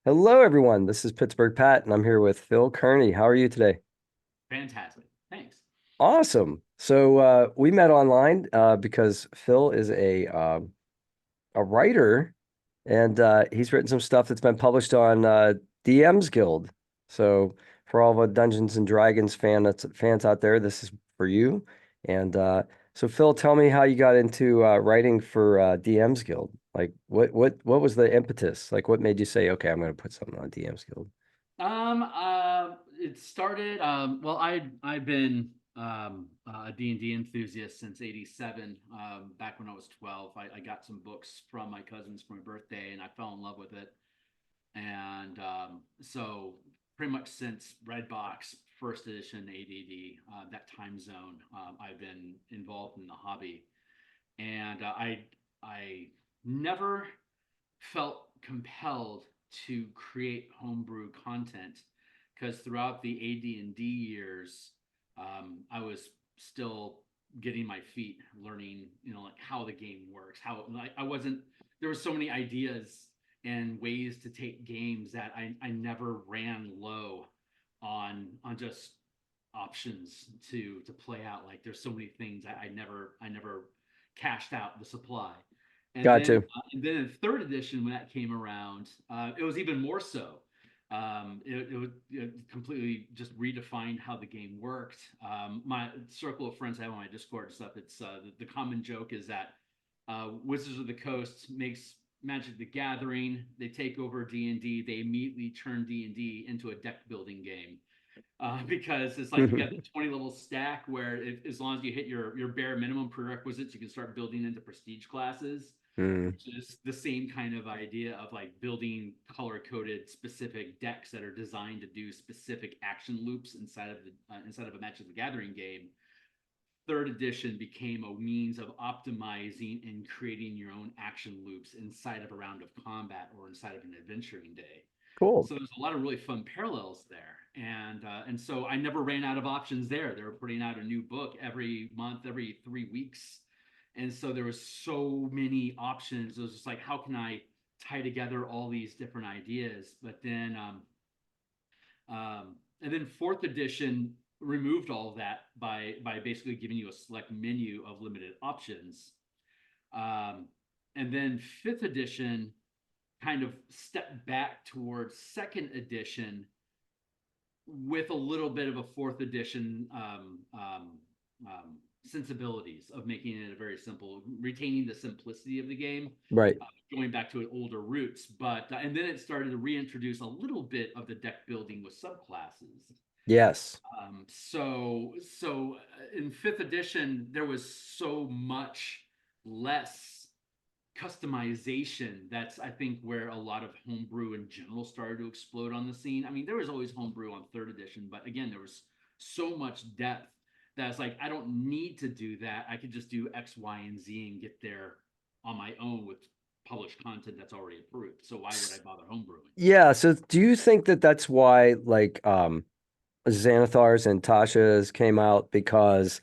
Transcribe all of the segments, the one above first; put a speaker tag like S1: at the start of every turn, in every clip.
S1: Hello, everyone. This is Pittsburgh Pat, and I'm here with Phil Kearney. How are you today?
S2: Fantastic. Thanks.
S1: Awesome. So we met online because Phil is a writer, and he's written some stuff that's been published on DM's Guild. So for all the Dungeons and Dragons fans out there, this is for you. And so Phil, tell me how you got into writing for DM's Guild. Like, what was the impetus? Like, what made you say, okay, I'm going to put something on DM's Guild?
S2: It started. Well, I've been a D&D enthusiast since '87. Back when I was 12, I got some books from my cousins for my birthday, and I fell in love with it. And so, pretty much since Redbox first edition ADD, that time zone, I've been involved in the hobby, and I never felt compelled to create homebrew content because throughout the AD&D years, I was still getting my feet learning, like how the game works. How like I wasn't there were so many ideas and ways to take games that I never ran low on just options to play out. Like there's so many things I never cashed out the supply. And
S1: Got
S2: then,
S1: to.
S2: in third edition, when that came around, it was even more so. It completely just redefined how the game worked. My circle of friends I have on my Discord and stuff. It's the common joke is that Wizards of the Coast makes Magic the Gathering. They take over D&D. They immediately turn D&D into a deck building game because it's like you got the 20 level stack where as long as you hit your bare minimum prerequisites, you can start building into prestige classes,
S1: Mm,
S2: which is the same kind of idea of like building color coded specific decks that are designed to do specific action loops inside of a Magic the Gathering game. Third edition became a means of optimizing and creating your own action loops inside of a round of combat or inside of an adventuring day.
S1: cool.
S2: So there's a lot of really fun parallels there, and so I never ran out of options there. They were putting out a new book every month, every 3 weeks, and so there was so many options. It was just like, how can I tie together all these different ideas? And then fourth edition removed all of that by basically giving you a select menu of limited options. Um, and then fifth edition kind of stepped back towards second edition with a little bit of a fourth edition sensibilities of making it a very simple, retaining the simplicity of the game,
S1: Right.
S2: going back to older roots. But and then it started to reintroduce a little bit of the deck building with subclasses.
S1: Yes.
S2: So in fifth edition, there was so much less customization. That's I think where a lot of homebrew in general started to explode on the scene. I mean, there was always homebrew on third edition, but again, there was so much depth that it's like I don't need to do that. I could just do X, Y, and Z and get there on my own with published content that's already approved. So why would I bother homebrewing?
S1: Yeah. So do you think that that's why like Xanathar's and Tasha's came out because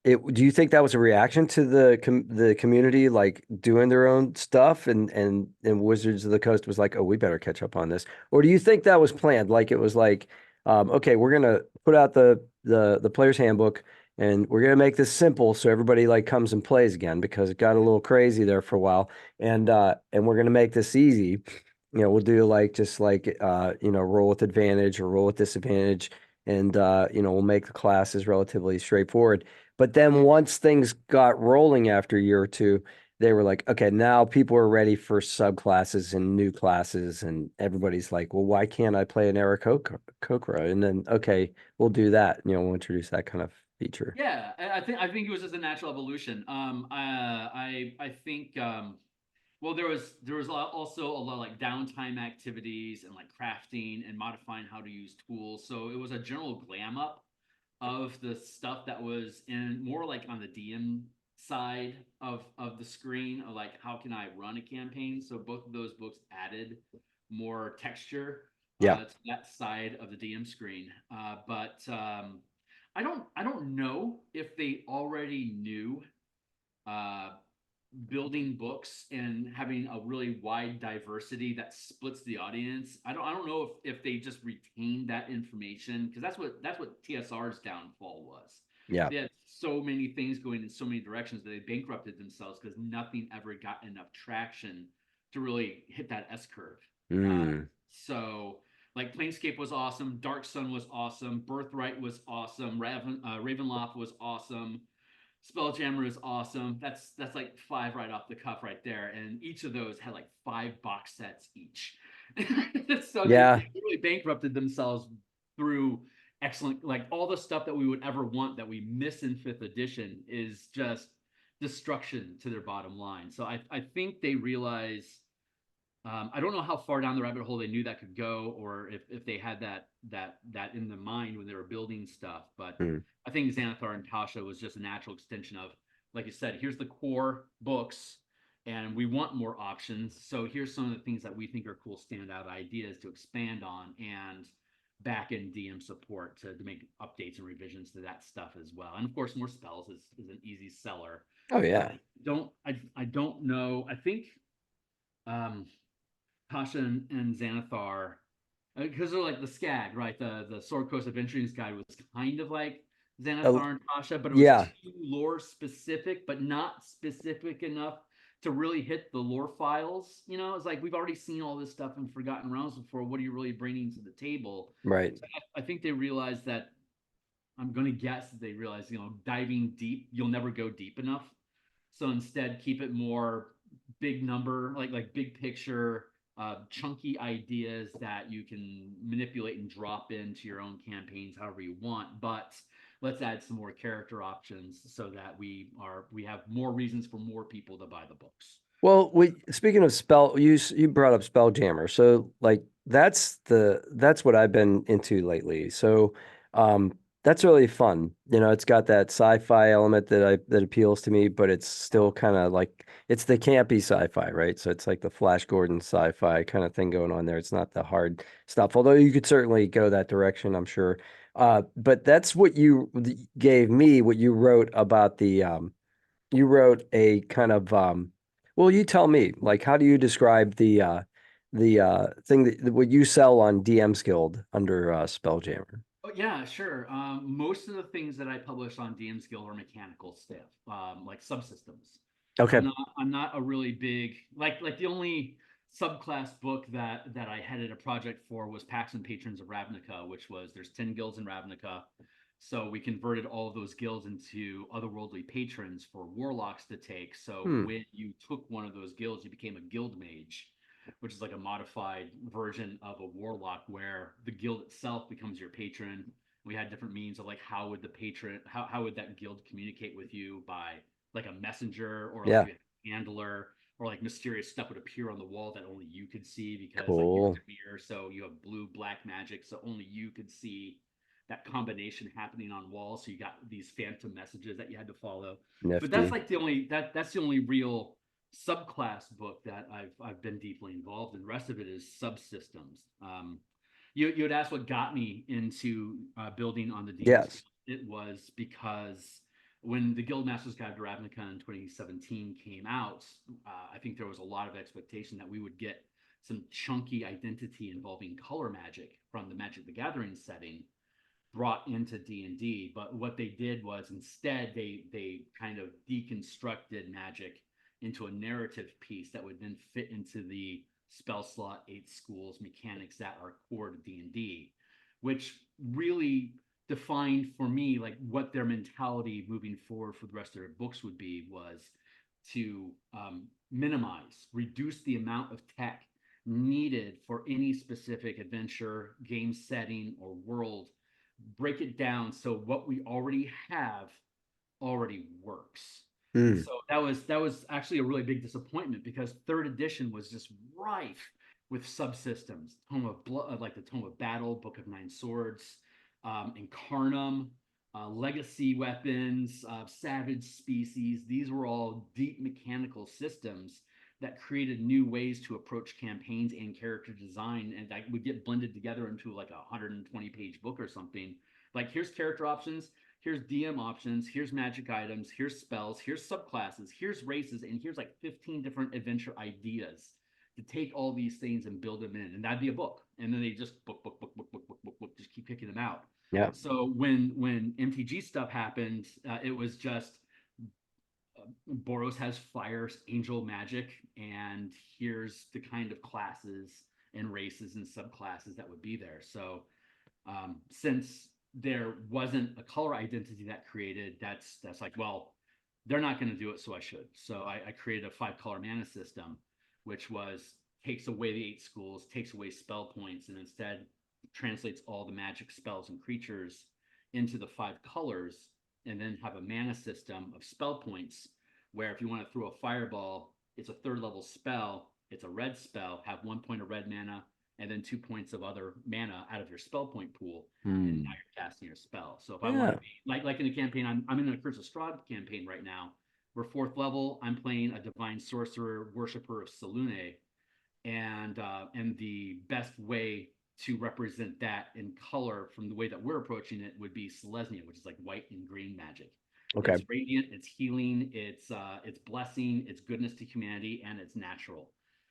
S1: do you think that was a reaction to the community like doing their own stuff and Wizards of the Coast was like, "Oh, we better catch up on this." Or do you think that was planned? Like it was like, okay, we're gonna put out the player's handbook and we're gonna make this simple so everybody like comes and plays again because it got a little crazy there for a while. And we're gonna make this easy. We'll do like just like roll with advantage or roll with disadvantage and we'll make the classes relatively straightforward. But then once things got rolling after a year or two, they were like, okay, now people are ready for subclasses and new classes, and everybody's like, well, why can't I play an Kokra? And then okay, we'll do that. We'll introduce that kind of feature.
S2: Yeah, I think it was just a natural evolution. I think well, there was also a lot of like downtime activities and like crafting and modifying how to use tools. So it was a general glam up of the stuff that was in more like on the DM side of the screen of like how can I run a campaign. So both of those books added more texture
S1: Yeah.
S2: to that side of the DM screen. But I don't know if they already knew uh, building books and having a really wide diversity that splits the audience. I don't know if they just retained that information, because that's what TSR's downfall was.
S1: Yeah.
S2: They had so many things going in so many directions that they bankrupted themselves because nothing ever got enough traction to really hit that S curve.
S1: Mm.
S2: So like Planescape was awesome, Dark Sun was awesome, Birthright was awesome, Ravenloft was awesome, Spelljammer is awesome. That's like five right off the cuff right there, and each of those had like 5 box sets each. So they
S1: Yeah.
S2: really bankrupted themselves through excellent, like all the stuff that we would ever want that we miss in fifth edition is just destruction to their bottom line. So I think they realize, I don't know how far down the rabbit hole they knew that could go, or if they had that in the mind when they were building stuff. But
S1: Mm.
S2: I think Xanathar and Tasha was just a natural extension of, like you said, here's the core books, and we want more options. So here's some of the things that we think are cool standout ideas to expand on, and back in DM support to make updates and revisions to that stuff as well. And of course, more spells is an easy seller.
S1: Oh yeah.
S2: I don't know. I think um Tasha and Xanathar, because they're like the SCAG, right? The Sword Coast Adventurings Guide was kind of like
S1: Uh,
S2: Xanathar and Tasha, but it was
S1: yeah.
S2: too lore specific, but not specific enough to really hit the lore files. It's like we've already seen all this stuff in Forgotten Realms before. What are you really bringing to the table?
S1: Right.
S2: So I think they realized that. I'm going to guess that they realized, diving deep, you'll never go deep enough. So instead, keep it more big number, like big picture, chunky ideas that you can manipulate and drop into your own campaigns however you want. But let's add some more character options so that we have more reasons for more people to buy the books.
S1: Well, speaking of you brought up Spelljammer. So like that's what I've been into lately. So that's really fun. It's got that sci-fi element that appeals to me, but it's still kind of like it's the campy sci-fi, right? So it's like the Flash Gordon sci-fi kind of thing going on there. It's not the hard stuff, although you could certainly go that direction, I'm sure. But that's what you gave me, what you wrote about you wrote a kind of well, you tell me, like how do you describe the thing that what you sell on DM's Guild under Spelljammer?
S2: Oh, yeah, sure. Most of the things that I publish on DM's Guild are mechanical stuff, like subsystems.
S1: Okay.
S2: I'm not a really big, like the only subclass book that I headed a project for was Pax and Patrons of Ravnica, which was there's 10 guilds in Ravnica. So we converted all of those guilds into otherworldly patrons for warlocks to take. So
S1: Hmm.
S2: when you took one of those guilds, you became a guild mage, which is like a modified version of a warlock where the guild itself becomes your patron. We had different means of like how would the patron how would that guild communicate with you, by like a messenger, or like
S1: Yeah.
S2: you had a handler, or like mysterious stuff would appear on the wall that only you could see because like you're
S1: Cool.
S2: the mirror, so you have blue black magic, so only you could see that combination happening on walls. So you got these phantom messages that you had to follow. But that's
S1: Nifty.
S2: like that's the only real subclass book that I've been deeply involved in. The rest of it is subsystems. You had asked what got me into building on the DMs.
S1: Yes.
S2: It was because when the Guildmaster's Guide to Ravnica in 2017 came out, I think there was a lot of expectation that we would get some chunky identity involving color magic from the Magic the Gathering setting brought into D&D. But what they did was instead they kind of deconstructed magic into a narrative piece that would then fit into the spell slot 8 schools mechanics that are core to D&D, which really defined for me like what their mentality moving forward for the rest of their books would be, was to minimize, reduce the amount of tech needed for any specific adventure, game setting, or world, break it down so what we already have already works. And
S1: Hmm.
S2: so that was actually a really big disappointment, because third edition was just rife with subsystems, Tome of Blood, like the Tome of Battle, Book of Nine Swords, Incarnum, legacy weapons, savage species. These were all deep mechanical systems that created new ways to approach campaigns and character design, and that would get blended together into like a 120-page book or something. Like, here's character options, here's DM options, here's magic items, here's spells, here's subclasses, here's races, and here's like 15 different adventure ideas to take all these things and build them in. And that'd be a book. And then they just book, just keep picking them out.
S1: Yeah.
S2: So when MTG stuff happened, it was just Boros has fires, angel magic, and here's the kind of classes and races and subclasses that would be there. So since there wasn't a color identity that created, that's like, well, they're not going to do it, so I should. So I created a 5-color mana system, which was takes away the 8 schools, takes away spell points, and instead translates all the magic spells and creatures into the 5 colors, and then have a mana system of spell points where if you want to throw a fireball, it's a 3rd level spell, it's a red spell, have 1 point of red mana, and then 2 points of other mana out of your spell point pool, and now you're casting your spell. So if I want
S1: Yeah.
S2: to be like in a campaign, I'm in a Curse of Strahd campaign right now. We're 4th level. I'm playing a divine sorcerer, worshiper of Selûne, and the best way to represent that in color from the way that we're approaching it would be Selesnya, which is like white and green magic.
S1: Okay.
S2: It's radiant, it's healing, it's blessing, it's goodness to humanity, and it's natural.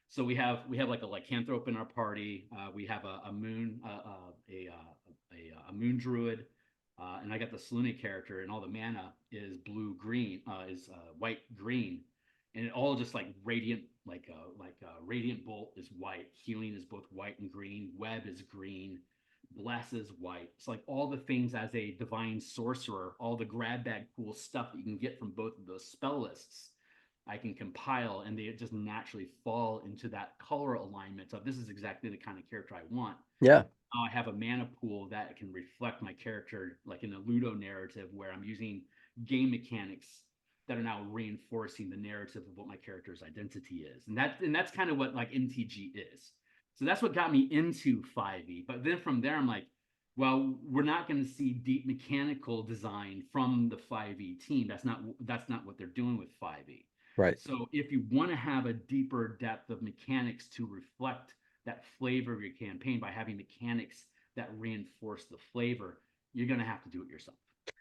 S2: So we have like a lycanthrope in our party. We have a moon a moon druid, and I got the Selûne character, and all the mana is blue green, is white green, and it all just like radiant, like radiant bolt is white, healing is both white and green, web is green, bless is white. It's like all the things as a divine sorcerer, all the grab bag cool stuff that you can get from both of those spell lists, I can compile, and they just naturally fall into that color alignment of this is exactly the kind of character I want.
S1: Yeah.
S2: I have a mana pool that can reflect my character, like in a Ludo narrative, where I'm using game mechanics that are now reinforcing the narrative of what my character's identity is, and that's kind of what like MTG is. So that's what got me into 5e. But then from there, I'm like, well, we're not going to see deep mechanical design from the 5e team. That's not what they're doing with 5e.
S1: Right.
S2: So if you want to have a deeper depth of mechanics to reflect that flavor of your campaign by having mechanics that reinforce the flavor, you're going to have to do it yourself.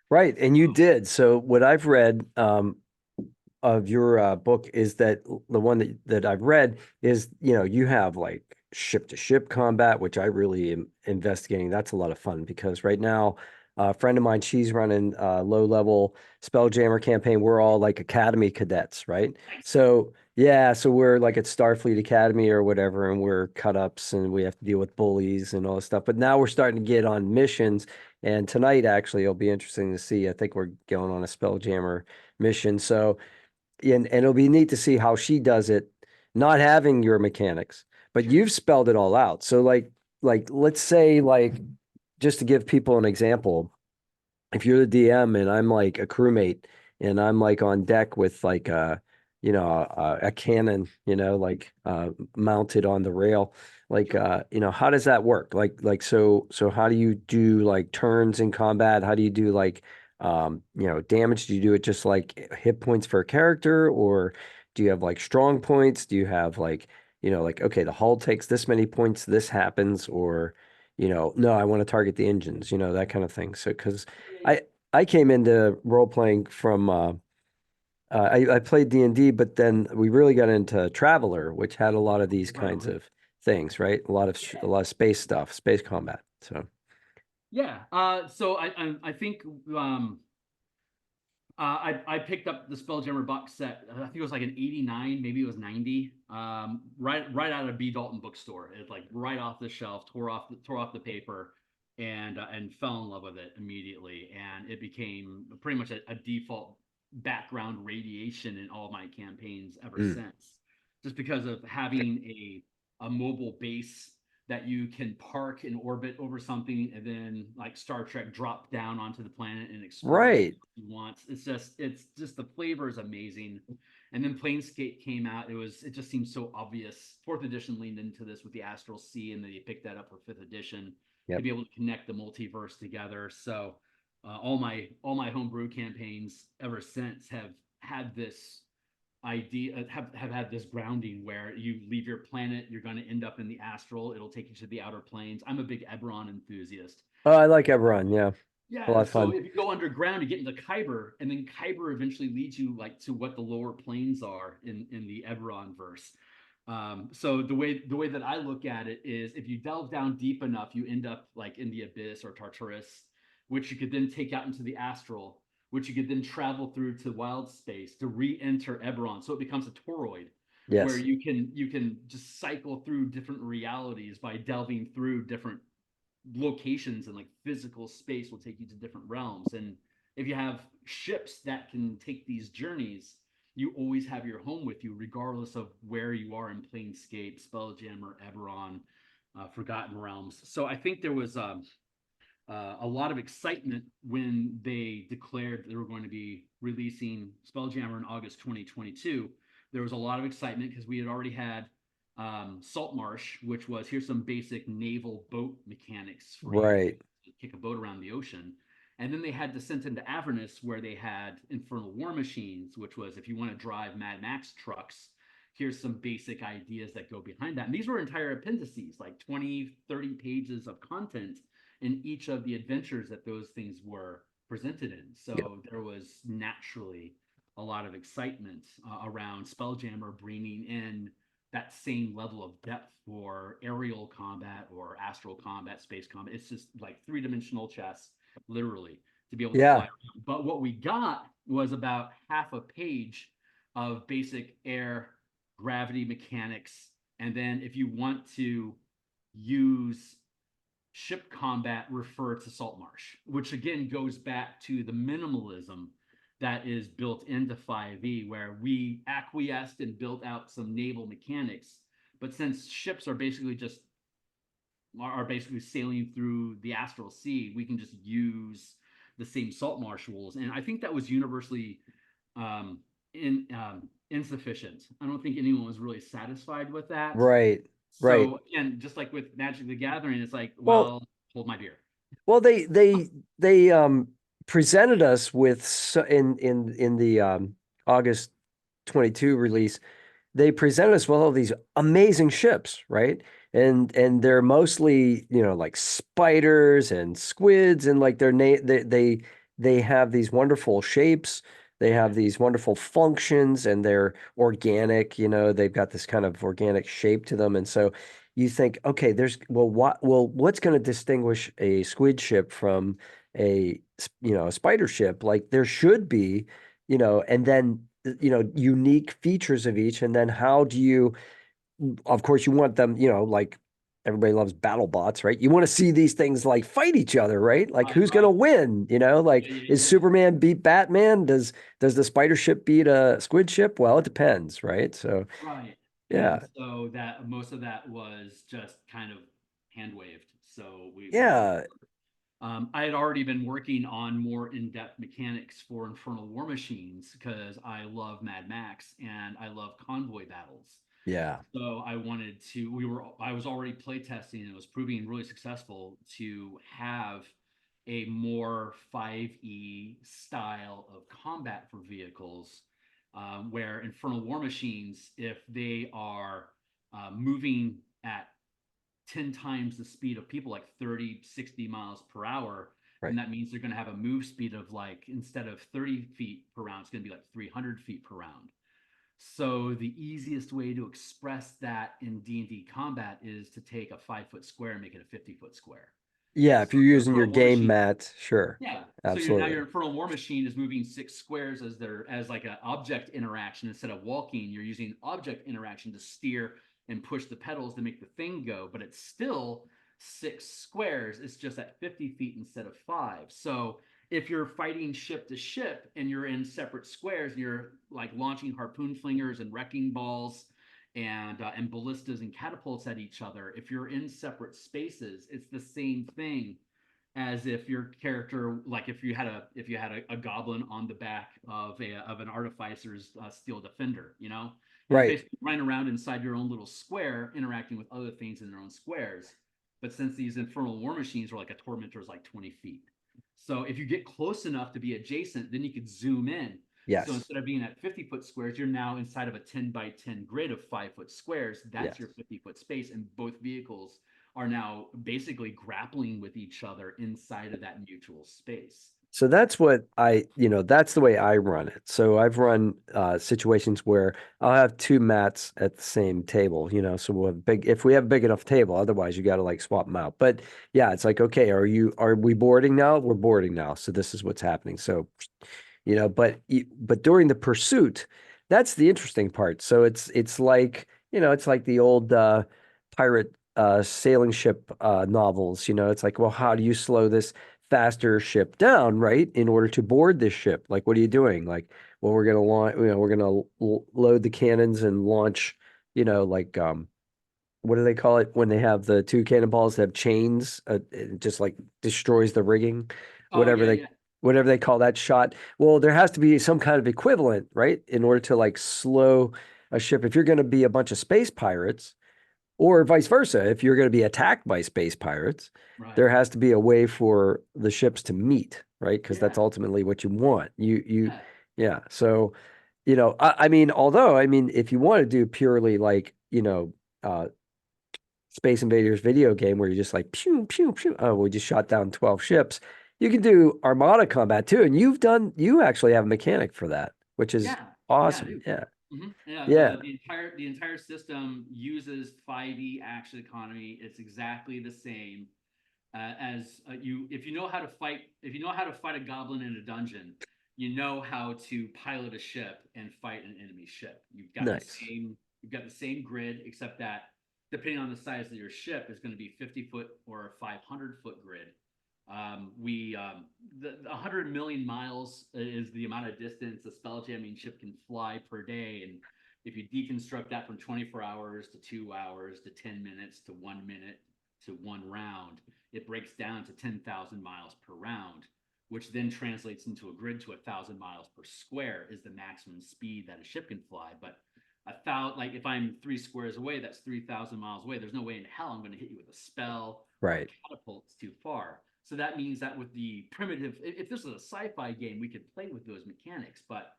S1: Right. And you did. So what I've read of your book is that the one that I've read is, you have like ship to ship combat, which I really am investigating. That's a lot of fun because right now, a friend of mine, she's running a low level Spelljammer campaign. We're all like Academy cadets, right?
S2: Nice.
S1: So yeah, so we're like at Starfleet Academy or whatever, and we're cut ups and we have to deal with bullies and all this stuff. But now we're starting to get on missions. And tonight, actually, it'll be interesting to see. I think we're going on a Spelljammer mission. So, and it'll be neat to see how she does it, not having your mechanics, but you've spelled it all out. So let's say like just to give people an example, if you're the DM and I'm like a crewmate and I'm like on deck with like a cannon, mounted on the rail, like how does that work? So how do you do like turns in combat? How do you do like damage? Do you do it just like hit points for a character, or do you have like strong points? Do you have like like okay, the hull takes this many points, this happens, or no, I want to target the engines, that kind of thing. So because
S2: Yeah.
S1: I I came into role playing from I played D&D, but then we really got into Traveler, which had a lot of these
S2: Right
S1: kinds
S2: on.
S1: of things, right? A lot of space stuff, space combat. So
S2: Yeah. So I think I picked up the Spelljammer box set. I think it was like an 89, maybe it was 90. Right out of B Dalton bookstore. It's like right off the shelf, tore off the paper, and fell in love with it immediately. And it became pretty much a default background radiation in all my campaigns ever
S1: mm,
S2: since. Just because of having a mobile base that you can park in orbit over something and then like Star Trek drop down onto the planet and explore it
S1: right.
S2: you want. It's just the flavor is amazing. And then Planescape came out. It just seemed so obvious. Fourth edition leaned into this with the Astral Sea, and then they picked that up for fifth edition to
S1: Yep.
S2: be able to connect the multiverse together. So all my homebrew campaigns ever since have had this idea, have had this grounding where you leave your planet, you're going to end up in the astral, it'll take you to the outer planes. I'm a big Eberron enthusiast.
S1: Oh, I like Eberron. Yeah. A lot
S2: Yeah,
S1: of
S2: so
S1: fun.
S2: if you go underground, you get into Kyber, and then Kyber eventually leads you like to what the lower planes are in the Eberron verse. So the way that I look at it is, if you delve down deep enough, you end up like in the abyss or Tartarus, which you could then take out into the astral, which you could then travel through to wild space to re-enter Eberron. So it becomes a toroid where
S1: Yes.
S2: you can just cycle through different realities by delving through different locations, and like physical space will take you to different realms. And if you have ships that can take these journeys, you always have your home with you, regardless of where you are in Planescape, Spelljammer, Eberron, Forgotten Realms. So I think there was a lot of excitement when they declared they were going to be releasing Spelljammer in August 2022. There was a lot of excitement because we had already had Saltmarsh, which was, here's some basic naval boat mechanics for you
S1: Right.
S2: to kick a boat around the ocean. And then they had Descent into Avernus, where they had Infernal War Machines, which was, if you want to drive Mad Max trucks, here's some basic ideas that go behind that. And these were entire appendices, like 20, 30 pages of content in each of the adventures that those things were presented in.
S1: Yeah.
S2: So there was naturally a lot of excitement around Spelljammer bringing in that same level of depth for aerial combat or astral combat, space combat. It's just like three-dimensional chess, literally, to be able to fly
S1: Yeah.
S2: around. But what we got was about half a page of basic air gravity mechanics. And then if you want to use ship combat, refer to Saltmarsh, which again goes back to the minimalism that is built into 5e, where we acquiesced and built out some naval mechanics. But since ships are basically sailing through the astral sea, we can just use the same Saltmarsh rules. And I think that was universally insufficient. I don't think anyone was really satisfied with that.
S1: Right. Right.
S2: So again, just like with Magic the Gathering, it's like,
S1: Well,
S2: well, hold my beer.
S1: well, they presented us with in the August 22 release. They presented us with all these amazing ships, right? And they're mostly, like spiders and squids, and like they have these wonderful shapes. They have these wonderful functions, and they're organic, they've got this kind of organic shape to them. And so you think, okay, what's going to distinguish a squid ship from a spider ship? Like there should be, and then unique features of each. And then how do you, of course, you want them, like everybody loves battle bots, right? You want to see these things like fight each other, right? Like
S2: Right,
S1: who's going to
S2: right.
S1: win? Like
S2: Yeah, yeah,
S1: is
S2: yeah.
S1: Superman beat Batman? Does the spider ship beat a squid ship? Well, it depends, right? So
S2: Right. And
S1: yeah,
S2: so that most of that was just kind of hand waved. So we moved.
S1: yeah,
S2: I had already been working on more in-depth mechanics for Infernal War Machines because I love Mad Max and I love convoy battles.
S1: yeah,
S2: So I was already playtesting and it was proving really successful to have a more 5e style of combat for vehicles, where Infernal War Machines, if they are moving at 10 times the speed of people, like 30, 60 miles per hour,
S1: right.
S2: then that means they're going to have a move speed of, like, instead of 30 feet per round, it's going to be like 300 feet per round. So the easiest way to express that in D&D combat is to take a 5-foot square and make it a 50-foot square.
S1: Yeah, if
S2: So
S1: you're
S2: your
S1: using your
S2: Infernal War
S1: game
S2: Machine,
S1: mat, sure.
S2: yeah. So
S1: Absolutely.
S2: your Infernal War Machine is moving 6 squares as like an object interaction. Instead of walking, you're using object interaction to steer and push the pedals to make the thing go. But it's still 6 squares. It's just at 50 feet instead of 5. So if you're fighting ship to ship and you're in separate squares, and you're like launching harpoon flingers and wrecking balls and ballistas and catapults at each other. If you're in separate spaces, it's the same thing as if your character, like if you had a goblin on the back of an artificer's steel defender, you're just
S1: Right.
S2: basically running around inside your own little square, interacting with other things in their own squares. But since these Infernal War Machines are like, a tormentor is like 20 feet, so if you get close enough to be adjacent, then you could zoom in. So
S1: Yes.
S2: instead of being at 50-foot squares, you're now inside of a 10 by 10 grid of 5-foot squares. That's
S1: Yes.
S2: your 50-foot space, and both vehicles are now basically grappling with each other inside of that mutual space.
S1: So that's what that's the way I run it. So I've run situations where I'll have two mats at the same table, so we'll have if we have a big enough table, otherwise you got to like swap them out. But yeah, it's like, okay, are we boarding now? We're boarding now. So this is what's happening. So, but during the pursuit, that's the interesting part. So it's like, it's like the old pirate sailing ship novels, it's like, well, how do you slow this faster ship down, right? In order to board this ship. Like, what are you doing? Like, well, we're gonna launch, we're gonna load the cannons and launch, like what do they call it when they have the two cannonballs that have chains? It just like destroys the rigging,
S2: Oh
S1: whatever
S2: yeah,
S1: they
S2: yeah,
S1: whatever they call that shot. Well, there has to be some kind of equivalent, right? In order to like slow a ship. If you're going to be a bunch of space pirates, or vice versa, if you're going to be attacked by space pirates,
S2: right,
S1: there has to be a way for the ships to meet, right? Because that's
S2: yeah,
S1: ultimately what you want.
S2: yeah,
S1: Yeah. So, I mean, although, I mean, if you want to do purely like, Space Invaders video game where you're just like, pew, pew, pew. Oh, we just shot down 12 ships. You can do Armada combat too. And you actually have a mechanic for that, which is
S2: yeah,
S1: awesome.
S2: dude.
S1: Yeah.
S2: Yeah,
S1: Yeah.
S2: the entire system uses 5e action economy. It's exactly the same as you. If you know how to fight a goblin in a dungeon, you know how to pilot a ship and fight an enemy ship.
S1: Nice.
S2: You've got the same grid, except that depending on the size of your ship, is going to be 50-foot or a 500-foot grid. We the 100 million miles is the amount of distance a spelljamming ship can fly per day, and if you deconstruct that from 24 hours to 2 hours to 10 minutes to 1 minute to one round, it breaks down to 10,000 miles per round, which then translates into a grid to 1,000 miles per square is the maximum speed that a ship can fly. But like if I'm 3 squares away, that's 3,000 miles away. There's no way in hell I'm going to hit you with a spell or a
S1: Right.
S2: catapult. It's too far. So that means that with the primitive, if this was a sci-fi game, we could play with those mechanics. But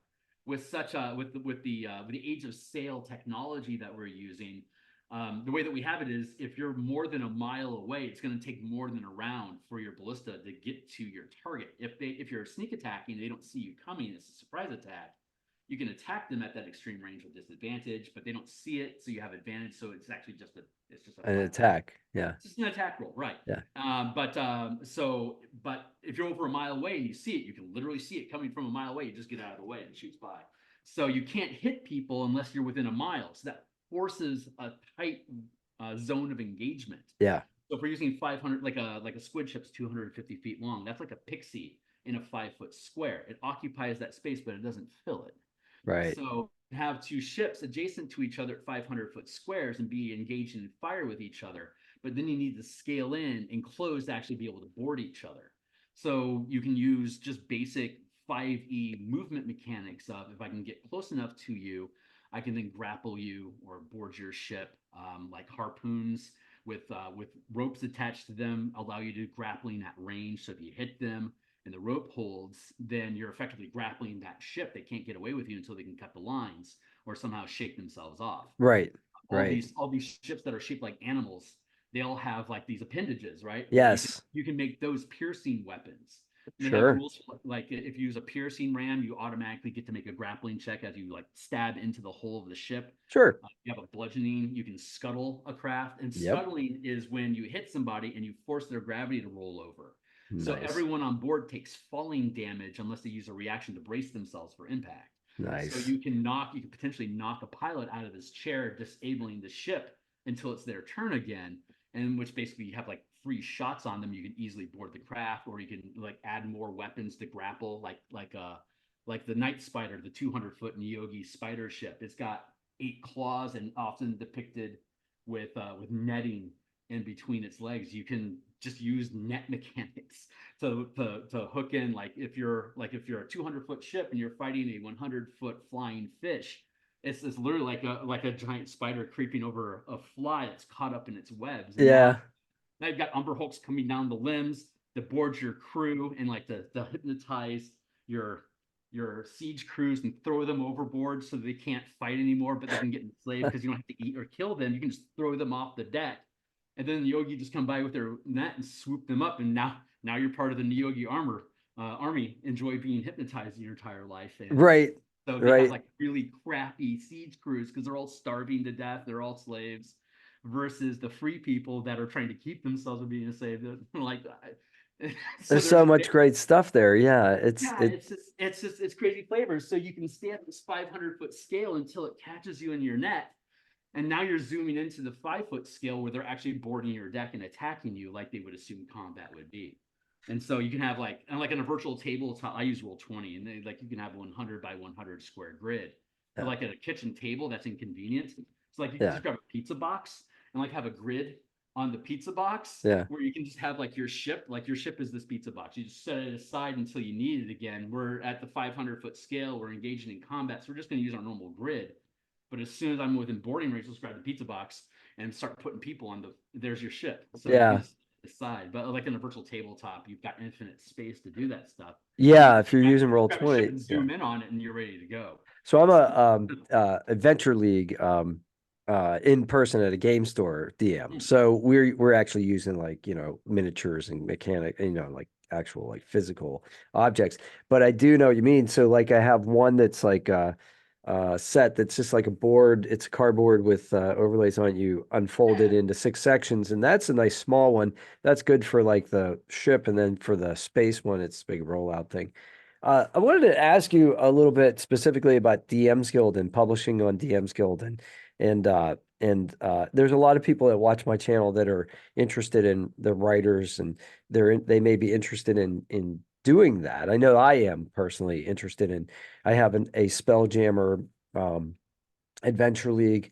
S2: with such a with the age of sail technology that we're using, the way that we have it is if you're more than a mile away, it's going to take more than a round for your ballista to get to your target. If you're sneak attacking, they don't see you coming. It's a surprise attack. You can attack them at that extreme range with disadvantage, but they don't see it, so you have advantage. So it's just a
S1: An
S2: flat
S1: attack. Yeah.
S2: it's just an attack roll, right?
S1: Yeah.
S2: But if you're over a mile away and you see it, you can literally see it coming from a mile away. You just get out of the way and it shoots by. So you can't hit people unless you're within a mile. So that forces a tight zone of engagement.
S1: Yeah.
S2: So if we're using 500, like a squid ship's 250 feet long, that's like a pixie in a 5 foot square. It occupies that space, but it doesn't fill it.
S1: Right.
S2: So have two ships adjacent to each other at 500-foot squares and be engaged in fire with each other. But then you need to scale in and close to actually be able to board each other. So you can use just basic 5e movement mechanics of if I can get close enough to you, I can then grapple you or board your ship, like harpoons with ropes attached to them allow you to grappling at range. So if you hit them, and the rope holds, then you're effectively grappling that ship. They can't get away with you until they can cut the lines or somehow shake themselves off.
S1: Right.
S2: All
S1: Right.
S2: these all these ships that are shaped like animals, they all have like these appendages, right? Where
S1: Yes.
S2: you can make those piercing weapons. And they have
S1: Sure.
S2: rules like if you use a piercing ram, you automatically get to make a grappling check as you like stab into the hull of the ship.
S1: Sure.
S2: You have a bludgeoning, you can scuttle a craft, and
S1: Yep.
S2: scuttling is when you hit somebody and you force their gravity to roll over. So
S1: Nice.
S2: everyone on board takes falling damage unless they use a reaction to brace themselves for impact. So
S1: Nice.
S2: you can potentially knock a pilot out of his chair, disabling the ship until it's their turn again, and which basically you have like free shots on them. You can easily board the craft, or you can like add more weapons to grapple, like the Night Spider, the 200-foot Nyogi spider ship. It's got 8 claws and often depicted with netting in between its legs. You can just use net mechanics to hook in. Like if you're a 200-foot ship and you're fighting a 100-foot flying fish, it's literally like a giant spider creeping over a fly that's caught up in its webs. And
S1: Yeah.
S2: now you've got umber hulks coming down the limbs to board your crew and like to hypnotize your siege crews and throw them overboard so they can't fight anymore, but they can get enslaved because you don't have to eat or kill them. You can just throw them off the deck and then the Yogi just come by with their net and swoop them up, and now you're part of the Yogi army. Enjoy being hypnotized your entire life, and
S1: Right.
S2: so they have
S1: Right.
S2: like really crappy siege crews because they're all starving to death, they're all slaves, versus the free people that are trying to keep themselves from being enslaved. Like, so
S1: There's
S2: there's
S1: so
S2: a
S1: much great stuff there. Yeah.
S2: yeah, it's crazy flavors. So you can stay at this 500-foot scale until it catches you in your net, and now you're zooming into the 5-foot scale where they're actually boarding your deck and attacking you like they would assume combat would be. And so you can have like in a virtual tabletop, I use Roll20, and like you can have 100 by 100 square grid. But
S1: yeah.
S2: like at a kitchen table, that's inconvenient. So like you can
S1: Yeah.
S2: just grab a pizza box and like have a grid on the pizza box
S1: Yeah.
S2: where you can just have like your ship is this pizza box. You just set it aside until you need it again. We're at the 500-foot scale. We're engaging in combat, so we're just going to use our normal grid. But as soon as I'm within boarding range, let's grab the pizza box and start putting people on there's your ship. So you can
S1: Yeah.
S2: just decide. But like in a virtual tabletop, you've got infinite space to do that stuff. And you
S1: Yeah.
S2: just
S1: If you're using roll
S2: grab a ship
S1: 20.
S2: and
S1: Yeah.
S2: zoom in on it and you're ready to go.
S1: So I'm
S2: So
S1: a adventure league in person at a game store DM. So we're actually using like, miniatures and mechanic, like actual like physical objects. But I do know what you mean. So like I have one that's like set that's just like a board. It's a cardboard with overlays on it. You unfold it
S2: yeah,
S1: into 6 sections, and that's a nice small one. That's good for like the ship, and then for the space one, it's a big rollout thing. I wanted to ask you a little bit specifically about DM's Guild and publishing on DM's Guild, and there's a lot of people that watch my channel that are interested in the writers, and they may be interested in doing that. I know I am personally interested in. I have a Spelljammer um, Adventure League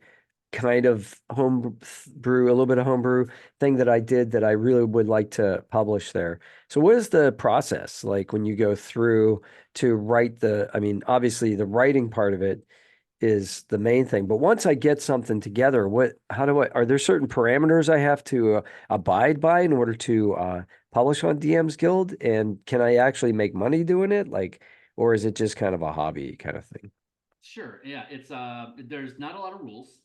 S1: kind of homebrew, a little bit of homebrew thing that I did that I really would like to publish there. So what is the process like when you go through to write I mean, obviously the writing part of it is the main thing, but once I get something together, are there certain parameters I have to abide by in order to publish on DM's Guild? And can I actually make money doing it? Like, or is it just kind of a hobby kind of thing?
S2: sure. Yeah, it's there's not a lot of rules.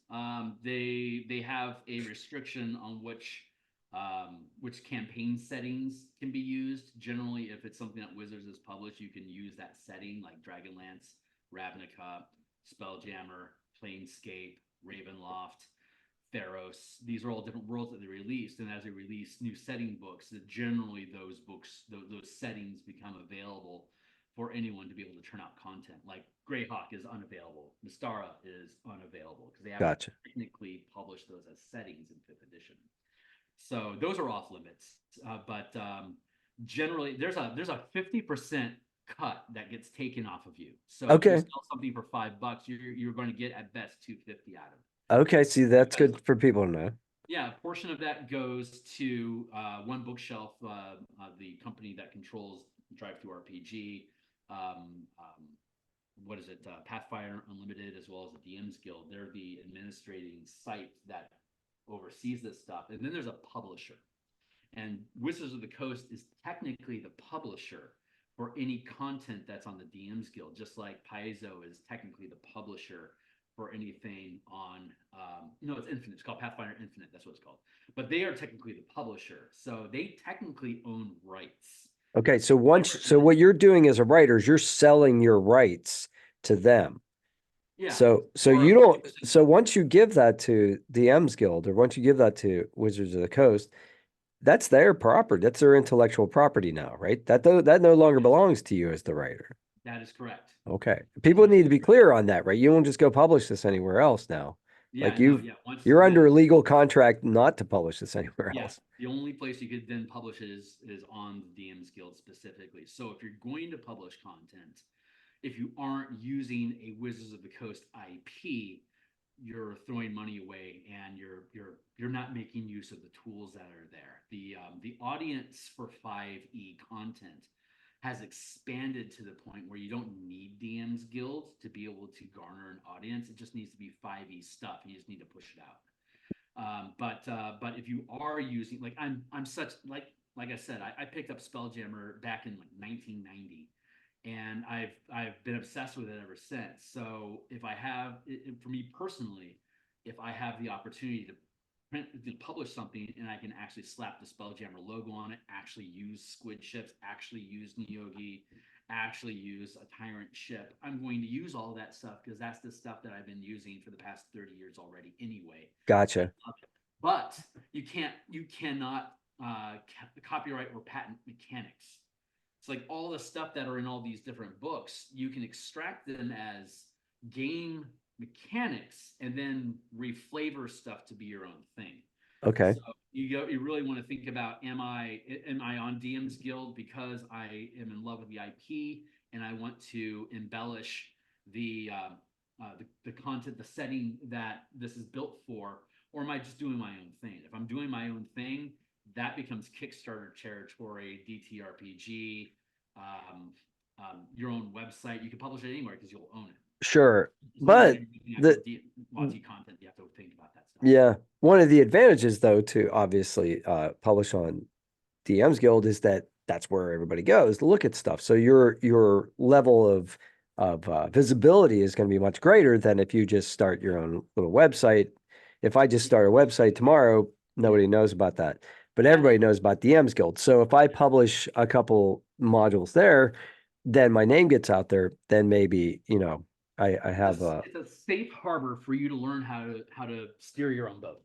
S2: They have a restriction on which campaign settings can be used. Generally, if it's something that Wizards has published, you can use that setting like Dragonlance, Ravnica, Spelljammer, Planescape, Ravenloft, Theros. These are all different worlds that they released, and as they release new setting books, generally those settings become available for anyone to be able to turn out content. Like Greyhawk is unavailable, Mystara is unavailable because they haven't
S1: Gotcha.
S2: technically published those as settings in fifth edition. So those are off limits. But generally, there's a 50% cut that gets taken off of you. So if you
S1: Okay.
S2: sell something for $5, you're going to get at best 250 out of it.
S1: Okay. See, that's
S2: Because
S1: good for people to know.
S2: yeah, a portion of that goes to One Bookshelf, the company that controls Drive Through RPG. What is it? Pathfinder Unlimited, as well as the DM's Guild. They're the administrating site that oversees this stuff. And then there's a publisher. And Wizards of the Coast is technically the publisher for any content that's on the DM's Guild, just like Paizo is technically the publisher for anything on no, it's Infinite. It's called Pathfinder Infinite. That's what it's called. But they are technically the publisher, so they technically own rights.
S1: Okay,
S2: However,
S1: so what you're doing as a writer is you're selling your rights to them.
S2: yeah,
S1: So
S2: for a
S1: you don't,
S2: 50%
S1: so
S2: cut.
S1: once you give that to the M's Guild, or once you give that to Wizards of the Coast, that's their property. That's their intellectual property now, right? That no longer
S2: Yes,
S1: belongs to you as the writer.
S2: that is correct.
S1: Okay.
S2: That's
S1: People need to
S2: absolutely
S1: be
S2: correct.
S1: clear on that, right? You won't just go publish this anywhere else now. Like
S2: Yeah, no, yeah.
S1: you're under a legal contract not to publish this anywhere
S2: Yeah,
S1: else.
S2: the only place you could then publish it is on the DM's Guild specifically. So if you're going to publish content, if you aren't using a Wizards of the Coast IP, you're throwing money away, and you're not making use of the tools that are there. The audience for 5e content has expanded to the point where you don't need DM's Guild to be able to garner an audience. It just needs to be 5e stuff. You just need to push it out. But if you are using, like, I'm such like I said, I picked up Spelljammer back in like 1990, and I've been obsessed with it ever since. So if I have for me personally, if I have the opportunity to publish something, and I can actually slap the Spelljammer logo on it, actually use squid ships, actually use Neogi, actually use a Tyrant ship. I'm going to use all that stuff because that's the stuff that I've been using for the past 30 years already anyway. So I
S1: Gotcha.
S2: love it. But you cannot copyright or patent mechanics. It's like all the stuff that are in all these different books, you can extract them as game mechanics and then reflavor stuff to be your own thing.
S1: Okay.
S2: So you really want to think about, am I on DM's Guild because I am in love with the IP and I want to embellish the content, the setting that this is built for, or am I just doing my own thing? If I'm doing my own thing, that becomes Kickstarter territory, DTRPG, your own website. You can publish it anywhere because you'll own it.
S1: Sure.
S2: As long as
S1: But
S2: you're looking at
S1: the
S2: WotC content, you have to think about that stuff.
S1: yeah, one of the advantages though to obviously publish on DM's Guild is that that's where everybody goes to look at stuff. So your level of visibility is going to be much greater than if you just start your own little website. If I just start a website tomorrow, nobody knows about that, but
S2: Yeah,
S1: everybody knows about DM's Guild. So if I publish a couple modules there, then my name gets out there. Then maybe, I have a
S2: it's a safe harbor for you to learn how to steer your own boat,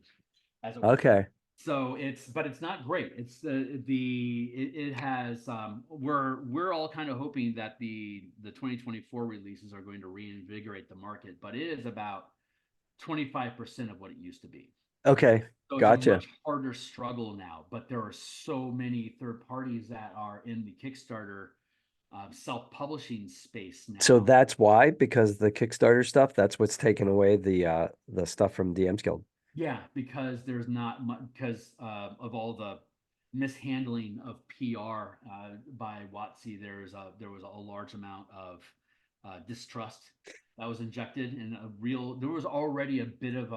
S2: as it were.
S1: okay,
S2: So but it's not great. It's it has we're all kind of hoping that the 2024 releases are going to reinvigorate the market, but it is about 25% of what it used to be.
S1: okay,
S2: So it's a
S1: gotcha.
S2: much harder struggle now, but there are so many third parties that are in the Kickstarter self-publishing space
S1: So
S2: now.
S1: that's why, because the Kickstarter stuff, that's what's taken away the stuff from DM's Guild.
S2: Yeah, because there's not much because of all the mishandling of PR by WotC. There was a large amount of distrust that was injected, and there was already a bit of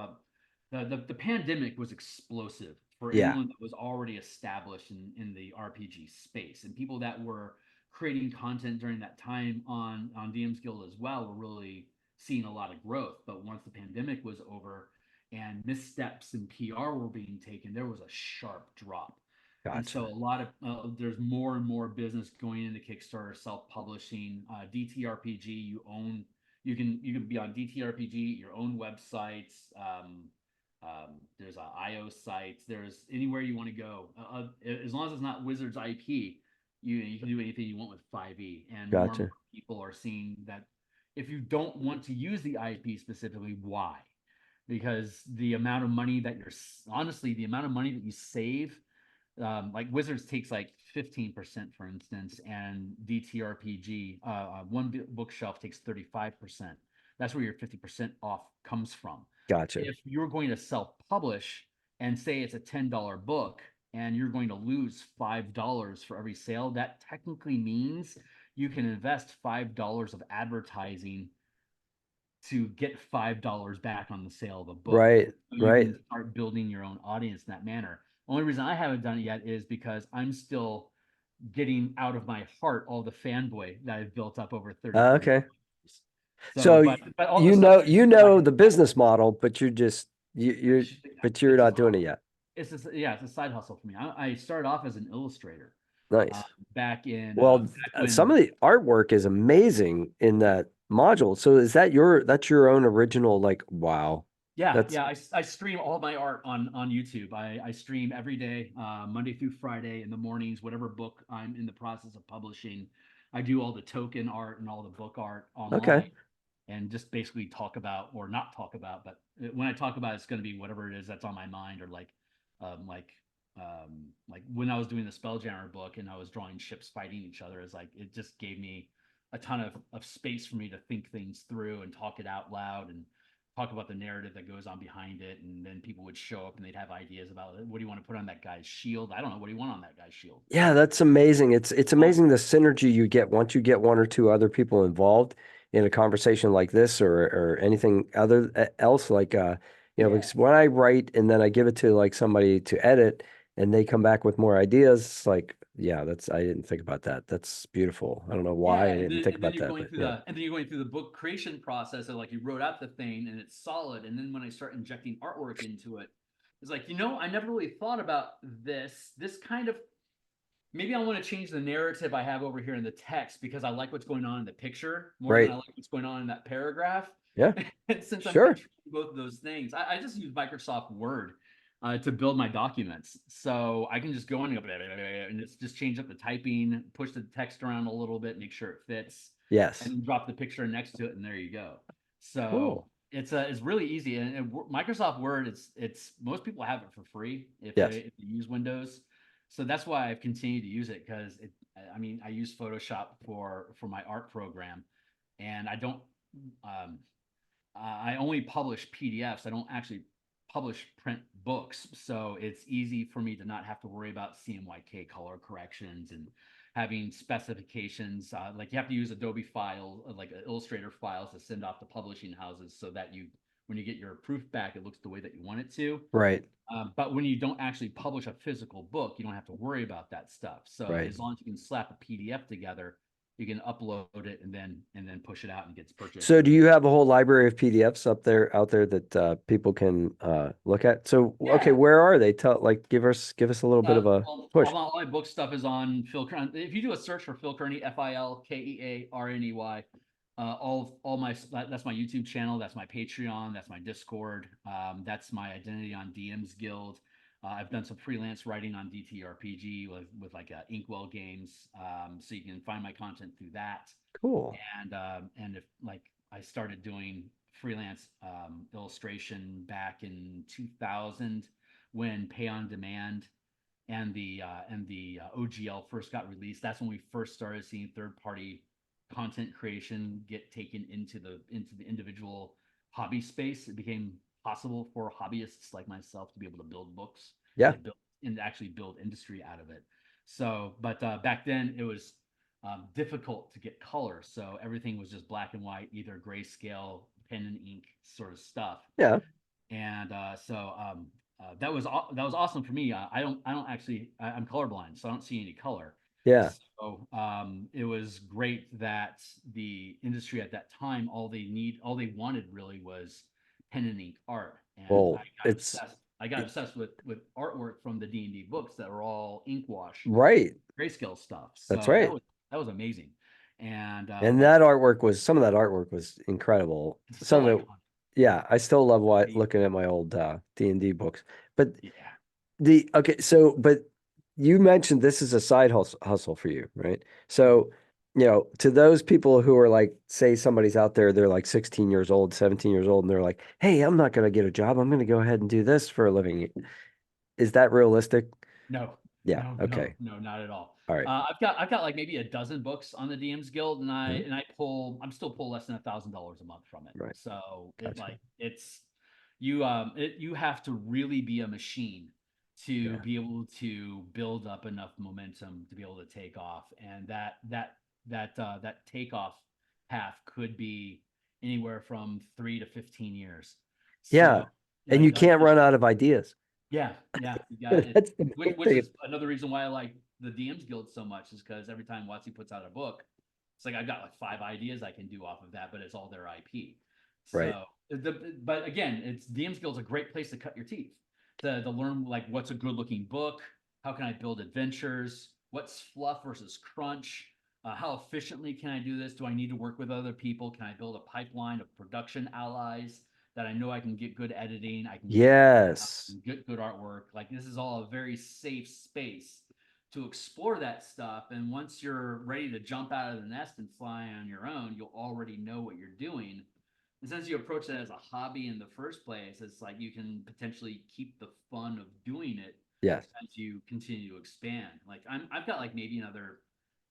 S2: the pandemic was explosive for
S1: Yeah,
S2: anyone that was already established in the RPG space, and people that were creating content during that time on DM's Guild as well were really seeing a lot of growth. But once the pandemic was over and missteps in PR were being taken, there was a sharp drop. And so
S1: gotcha.
S2: a lot of there's more and more business going into Kickstarter, self-publishing, DTRPG. You can be on DTRPG, your own websites. There's IO sites. There's anywhere you want to go. As long as it's not Wizards IP, you can do anything you want with 5e. And more and more
S1: Gotcha.
S2: people are seeing that if you don't want to use the IP specifically, why? Because the amount of money that honestly, the amount of money that you save, like Wizards takes like 15%, for instance, and DTRPG, one bookshelf takes 35%. That's where your 50% off comes from.
S1: Gotcha.
S2: If you're going to self-publish and say it's a $10 book and you're going to lose $5 for every sale, that technically means you can invest $5 of advertising to get $5 back on the sale of a book.
S1: Right,
S2: So you
S1: right.
S2: can start building your own audience in that manner. Only reason I haven't done it yet is because I'm still getting out of my heart all the fanboy that I've built up over 30, 40
S1: Okay.
S2: years. So,
S1: So
S2: but all the stuff that
S1: you
S2: I
S1: know
S2: can
S1: the business model, but you're just but you're
S2: it's just
S1: not doing it yet.
S2: it's just, yeah, it's a side hustle for me. I started off as an illustrator uh,
S1: Nice. Well,
S2: back
S1: some
S2: when.
S1: of the artwork is amazing in that module. So is that that's your own original, like, wow.
S2: Yeah,
S1: That's
S2: yeah. I stream all my art on YouTube. I stream every day, Monday through Friday in the mornings, whatever book I'm in the process of publishing. I do all the token art and all the book art
S1: okay.
S2: online, and just basically talk about or not talk about. But when I talk about it, it's going to be whatever it is that's on my mind, or um, like like when I was doing the Spelljammer book and I was drawing ships fighting each other. It's like it just gave me a ton of space for me to think things through and talk it out loud and talk about the narrative that goes on behind it, and then people would show up and they'd have ideas about it. What do you want to put on that guy's shield? I don't know. What do you want on that guy's shield?
S1: Yeah, that's amazing. It's amazing the synergy you get once you get one or two other people involved in a conversation like this or anything other else like
S2: Yeah.
S1: because when I write and then I give it to like somebody to edit and they come back with more ideas, it's like, yeah, that's I didn't think about that. That's beautiful. I don't know why
S2: Yeah,
S1: I didn't think
S2: and then
S1: about
S2: you're
S1: that,
S2: going
S1: but
S2: through
S1: yeah.
S2: the book creation process of like you wrote out the thing and it's solid, and then when I start injecting artwork into it, It's like, I never really thought about this kind of, maybe I want to change the narrative I have over here in the text because I like what's going on in the picture more than I
S1: Right.
S2: like what's going on in that paragraph.
S1: Yeah.
S2: And since I'm
S1: Sure.
S2: controlling both of those things, I just use Microsoft Word to build my documents. So I can just go in and just change up the typing, push the text around a little bit, make sure it fits, and
S1: Yes.
S2: then drop the picture next to it, and there you go. So
S1: Cool.
S2: it's really easy, and Microsoft Word, it's most people have it for free
S1: Yes.
S2: if they use Windows. So that's why I've continued to use it because I mean, I use Photoshop for my art program, and I don't. Um, I only publish PDFs. I don't actually publish print books, so it's easy for me to not have to worry about CMYK color corrections and having specifications. Like you have to use Adobe files, like Illustrator files, to send off to publishing houses so that when you get your proof back, it looks the way that you want it to.
S1: Right.
S2: But when you don't actually publish a physical book, you don't have to worry about that stuff. So
S1: Right.
S2: as long as you can slap a PDF together, you can upload it and then push it out and gets purchased.
S1: So
S2: And
S1: do you have a whole library of PDFs out there that people can look at? So okay,
S2: yeah,
S1: where are they? Give us a little bit of a push.
S2: all my book stuff is on Phil Kearney. If you do a search for Phil Kearney, Filkearney, all my that's my YouTube channel, that's my Patreon, that's my Discord, that's my identity on DM's Guild. I've done some freelance writing on DTRPG with like Inkwell Games, so you can find my content through that.
S1: Cool.
S2: And if like I started doing freelance illustration back in 2000 when Pay on Demand and the OGL first got released. That's when we first started seeing third party content creation get taken into the individual hobby space. It became possible for hobbyists like myself to be able to build books
S1: Yeah.
S2: and build and actually build industry out of it. So, but back then it was difficult to get color, so everything was just black and white, either grayscale, pen and ink sort of stuff.
S1: Yeah.
S2: And that was awesome for me. I don't actually I'm colorblind, so I don't see any color.
S1: Yeah.
S2: So it was great that the industry at that time, all they wanted really was pen and ink art, and
S1: Well, it's
S2: I got obsessed with artwork from the D&D books that were all ink wash
S1: right.
S2: grayscale stuff.
S1: That's
S2: So
S1: right.
S2: that was amazing, and
S1: And
S2: like
S1: that artwork was some of that artwork was incredible.
S2: it's still
S1: Some of it,
S2: iconic.
S1: yeah, I still love
S2: The-
S1: looking at my old D&D books. But
S2: Yeah.
S1: the okay, so but you mentioned this is a side hustle for you, right? So, to those people who are like, say somebody's out there, they're like 16 years old, 17 years old, and they're like, "Hey, I'm not going to get a job. I'm going to go ahead and do this for a living." Is that realistic?
S2: No,
S1: Yeah.
S2: no, no,
S1: Okay.
S2: no, not at all.
S1: All right.
S2: I've got like maybe a dozen books on the DM's Guild, and
S1: Mhm.
S2: I'm still pull less than $1,000 a month from it.
S1: Right.
S2: So
S1: Gotcha.
S2: you have to really be a machine to
S1: Yeah.
S2: be able to build up enough momentum to be able to take off, and that takeoff path could be anywhere from 3 to 15 years.
S1: Yeah.
S2: So
S1: And
S2: like
S1: you can't run out of ideas.
S2: yeah, yeah, you got it.
S1: That's the main
S2: Which
S1: thing.
S2: is another reason why I like the DM's Guild so much, is because every time Watsy puts out a book, it's like I've got like 5 ideas I can do off of that, but it's all their IP.
S1: Right.
S2: So, but again, it's DM's Guild's a great place to cut your teeth, to learn like what's a good looking book, how can I build adventures, what's fluff versus crunch, how efficiently can I do this? Do I need to work with other people? Can I build a pipeline of production allies that I know I can get good editing, I can get
S1: Yes.
S2: good artwork. Like this is all a very safe space to explore that stuff. And once you're ready to jump out of the nest and fly on your own, you'll already know what you're doing. And since you approach it as a hobby in the first place, it's like you can potentially keep the fun of doing it
S1: Yes.
S2: as you continue to expand. Like I've got like maybe another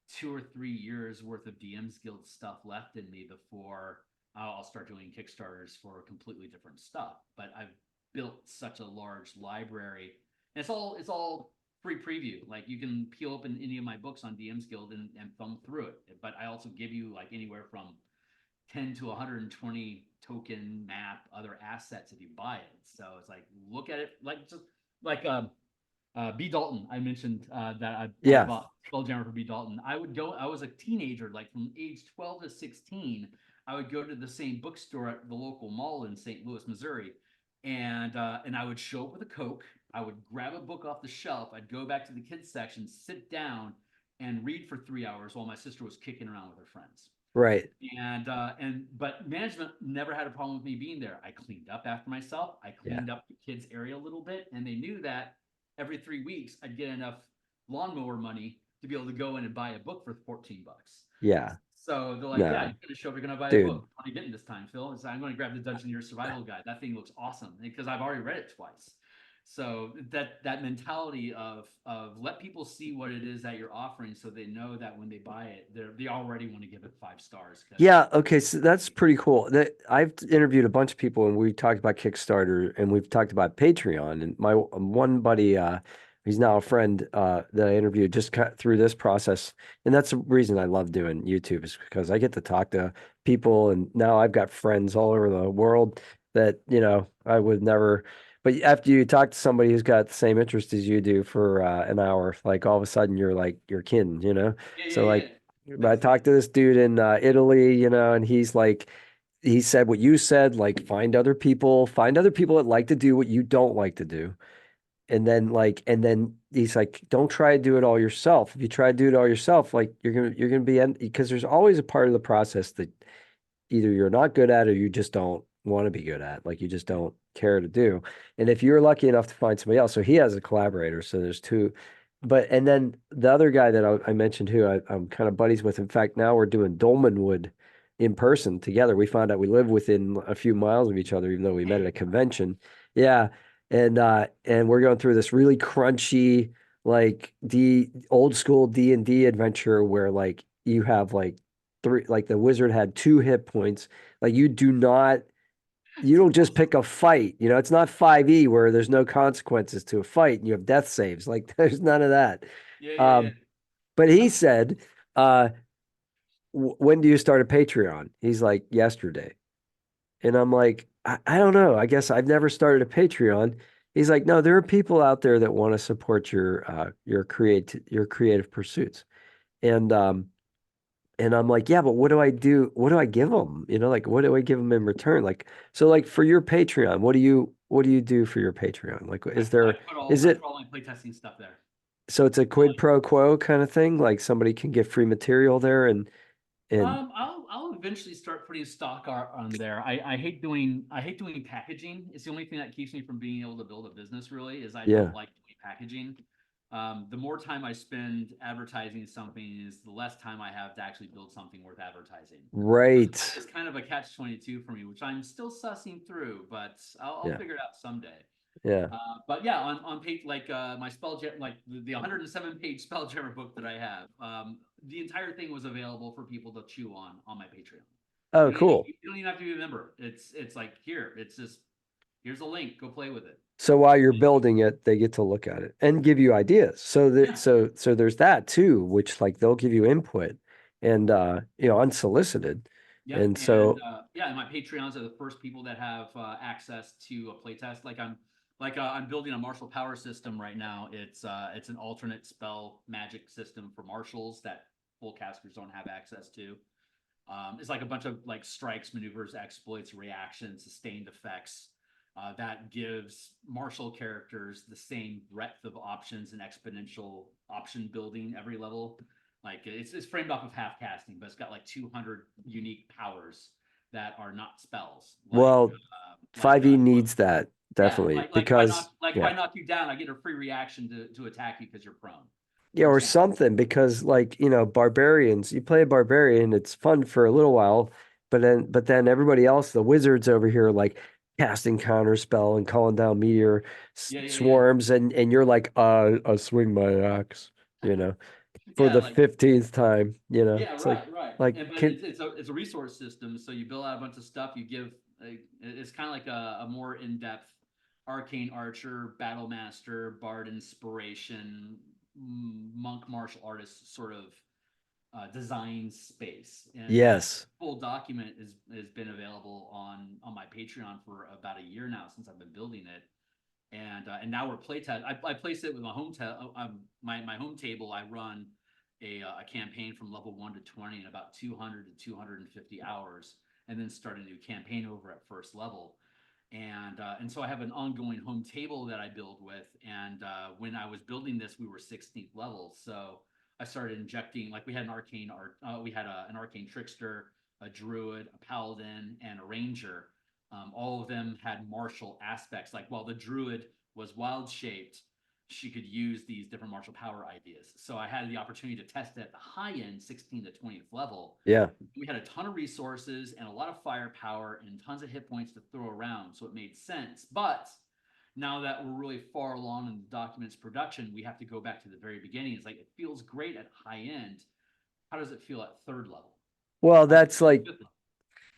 S2: 2 or 3 years worth of DM's Guild stuff left in me before I'll start doing Kickstarters for completely different stuff. But I've built such a large library, and it's all free preview. Like you can peel open any of my books on DM's Guild and thumb through it. But I also give you like anywhere from 10 to 120 token map other assets if you buy it. So it's like look at it like just like B Dalton. I mentioned that I
S1: Yeah.
S2: bought Spelljammer for B Dalton. I would go. I was a teenager, like from age 12 to 16. I would go to the same bookstore at the local mall in St. Louis, Missouri, and I would show up with a Coke. I would grab a book off the shelf. I'd go back to the kids section, sit down, and read for 3 hours while my sister was kicking around with her friends.
S1: Right.
S2: But management never had a problem with me being there. I cleaned up after myself. I
S1: Yeah.
S2: cleaned up the kids area a little bit, and they knew that every 3 weeks I'd get enough lawnmower money to be able to go in and buy a book for $14.
S1: Yeah.
S2: So they're like, "Yeah,
S1: No,
S2: you're gonna show up. You're gonna buy a
S1: dude.
S2: book. What are you getting this time, Phil?" And so I'm going to grab the Dungeoneer Survival Guide. That thing looks awesome because I've already read it twice. So that mentality of let people see what it is that you're offering, so they know that when they buy it, they already want to give it 5 stars. Because
S1: Yeah, okay, so that's pretty cool. That I've interviewed a bunch of people and we talked about Kickstarter and we've talked about Patreon and my one buddy he's now a friend that I interviewed just cut through this process. And that's the reason I love doing YouTube is because I get to talk to people and now I've got friends all over the world that, I would never but after you talk to somebody who's got the same interest as you do for an hour, like all of a sudden you're like you're kin.
S2: yeah, yeah,
S1: So like
S2: yeah.
S1: I talked to this dude in Italy, and he's like, he said what you said, like find other people that like to do what you don't like to do. And then he's like, don't try to do it all yourself. If you try to do it all yourself, like you're gonna be because there's always a part of the process that either you're not good at or you just don't want to be good at, like you just don't care to do. And if you're lucky enough to find somebody else, so he has a collaborator, so there's two. But and then the other guy that I mentioned who I'm kind of buddies with. In fact, now we're doing Dolmenwood in person together. We found out we live within a few miles of each other, even though we met at a convention. Yeah. And we're going through this really crunchy, like D old school D&D adventure where like you have like three, like the wizard had 2 hit points. Like you
S2: It's
S1: don't just
S2: awesome.
S1: pick a fight. It's not 5e where there's no consequences to a fight and you have death saves. Like there's none of that.
S2: Yeah, yeah, yeah.
S1: Um, but he said, uh, when do you start a Patreon? He's like, yesterday. And I'm like, I don't know. I guess I've never started a Patreon. He's like, no, there are people out there that want to support your creative pursuits. And and I'm like, yeah, but what do I do? What do I give them? Like, what do I give them in return? Like, so like for your Patreon, what do you do for your Patreon? Like, is
S2: I
S1: it,
S2: put all my playtesting stuff there.
S1: so it's a quid pro quo kind of thing? Like somebody can get free material there and
S2: I'll eventually start putting stock art on there. I hate doing packaging. It's the only thing that keeps me from being able to build a business. Really, is I don't
S1: yeah,
S2: like doing packaging. The more time I spend advertising something, is the less time I have to actually build something worth advertising. So
S1: right.
S2: it's kind of a catch-22 for me, which I'm still sussing through, but I'll
S1: Yeah.
S2: figure it out someday.
S1: Yeah.
S2: But yeah, on page like my like the 107-page Spelljammer book that I have, the entire thing was available for people to chew on my Patreon.
S1: Oh, cool.
S2: You don't even have to be a member. It's like here, it's just here's a link, go play with it.
S1: So while you're building it, they get to look at it and give you ideas. So that
S2: Yeah,
S1: so there's that too, which like they'll give you input and unsolicited.
S2: yep,
S1: And so
S2: and my Patreons are the first people that have access to a playtest. I'm building a martial power system right now. It's an alternate spell magic system for martials that full casters don't have access to. It's like a bunch of like strikes, maneuvers, exploits, reactions, sustained effects that gives martial characters the same breadth of options and exponential option building every level. Like it's framed off of half casting, but it's got like 200 unique powers that are not spells.
S1: well, 5e needs that definitely because
S2: Like if
S1: yeah.
S2: I knock you down, I get a free reaction to attack you because you're prone,
S1: Yeah,
S2: for
S1: or
S2: example.
S1: something because like, barbarians, you play a barbarian, it's fun for a little while, but then everybody else, the wizards over here like casting counter spell and calling down meteor
S2: Yeah, yeah, yeah,
S1: swarms and you're like, I swing my axe, you know, for
S2: yeah.
S1: the
S2: Like
S1: 15th time,
S2: yeah,
S1: It's like
S2: right.
S1: like
S2: And but
S1: can
S2: it's a resource system, so you build out a bunch of stuff. You give it's kind of like a more in depth arcane archer, battle master, bard inspiration, monk martial artist sort of design space, and that
S1: yes.
S2: full document has been available on my Patreon for about a year now since I've been building it, and now we're playtest. I place it with my home table. I run a campaign from level 1 to 20 in about 200 to 250 hours, and then start a new campaign over at first level. And so I have an ongoing home table that I build with. And when I was building this, we were 16th level, so I started injecting, like, we had an arcane art, we had an arcane trickster, a druid, a paladin, and a ranger. All of them had martial aspects. Like, while the druid was wild shaped, she could use these different martial power ideas. So I had the opportunity to test it at the high end, 16 to 20th level.
S1: Yeah.
S2: We had a ton of resources and a lot of firepower and tons of hit points to throw around, so it made sense. But now that we're really far along in the document's production, we have to go back to the very beginning. It's like, it feels great at high end. How does it feel at third level?
S1: Well,
S2: How does it
S1: that's
S2: feel at
S1: like
S2: fifth level?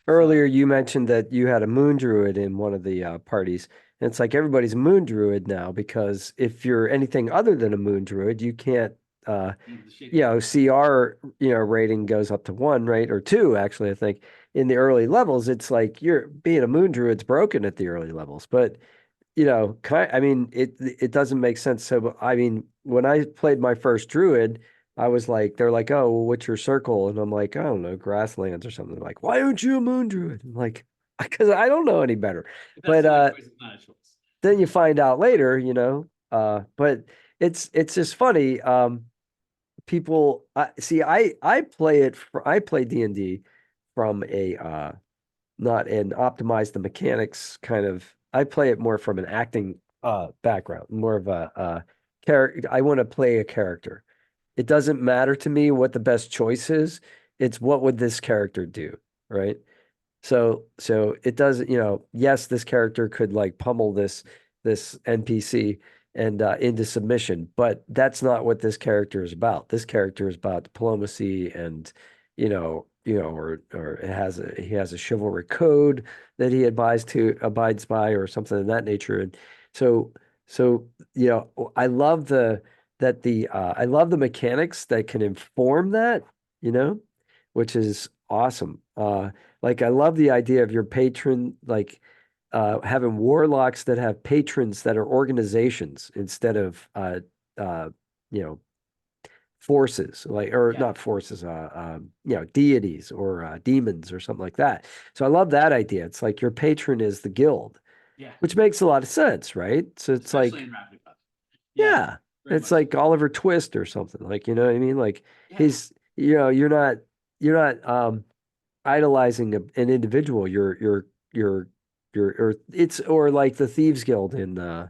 S1: earlier
S2: So
S1: you mentioned that you had a moon druid in one of the parties. And it's like everybody's a moon druid now because if you're anything other than a moon druid, you can't uh
S2: change the shape of it.
S1: CR, rating goes up to one, right? Or two, actually, I think. In the early levels, it's like you're being a moon druid's broken at the early levels. But I mean, it doesn't make sense. So, I mean, when I played my first druid, I was like, they're like, oh, well, what's your circle? And I'm like, I don't know, grasslands or something. They're like, why aren't you a moon druid? I'm like, because I don't know any better.
S2: If that's
S1: But
S2: the only choice, it's not a choice.
S1: then you find out later, but it's just funny. People, see, I play I play D&D from a not an optimize the mechanics kind of. I play it more from an acting background, more of a character. I want to play a character. It doesn't matter to me what the best choice is. It's what would this character do, right? So it doesn't, yes, this character could like pummel this NPC and into submission, but that's not what this character is about. This character is about diplomacy and or he has a chivalric code that he abides by or something of that nature. And so so I love the mechanics that can inform that, you know, which is awesome. Like I love the idea of your patron, like having warlocks that have patrons that are organizations instead of uh, you know, forces, like or
S2: Yeah,
S1: not forces, deities or demons or something like that. So I love that idea. It's like your patron is the guild,
S2: yeah,
S1: which makes a lot of sense, right? So it's
S2: especially
S1: like,
S2: in Ravnica. Yeah,
S1: yeah,
S2: very
S1: it's
S2: much so.
S1: like Oliver Twist or something. Like, you know what I mean? Like
S2: Yeah,
S1: he's, you're not idolizing an individual. Or it's or like the Thieves Guild in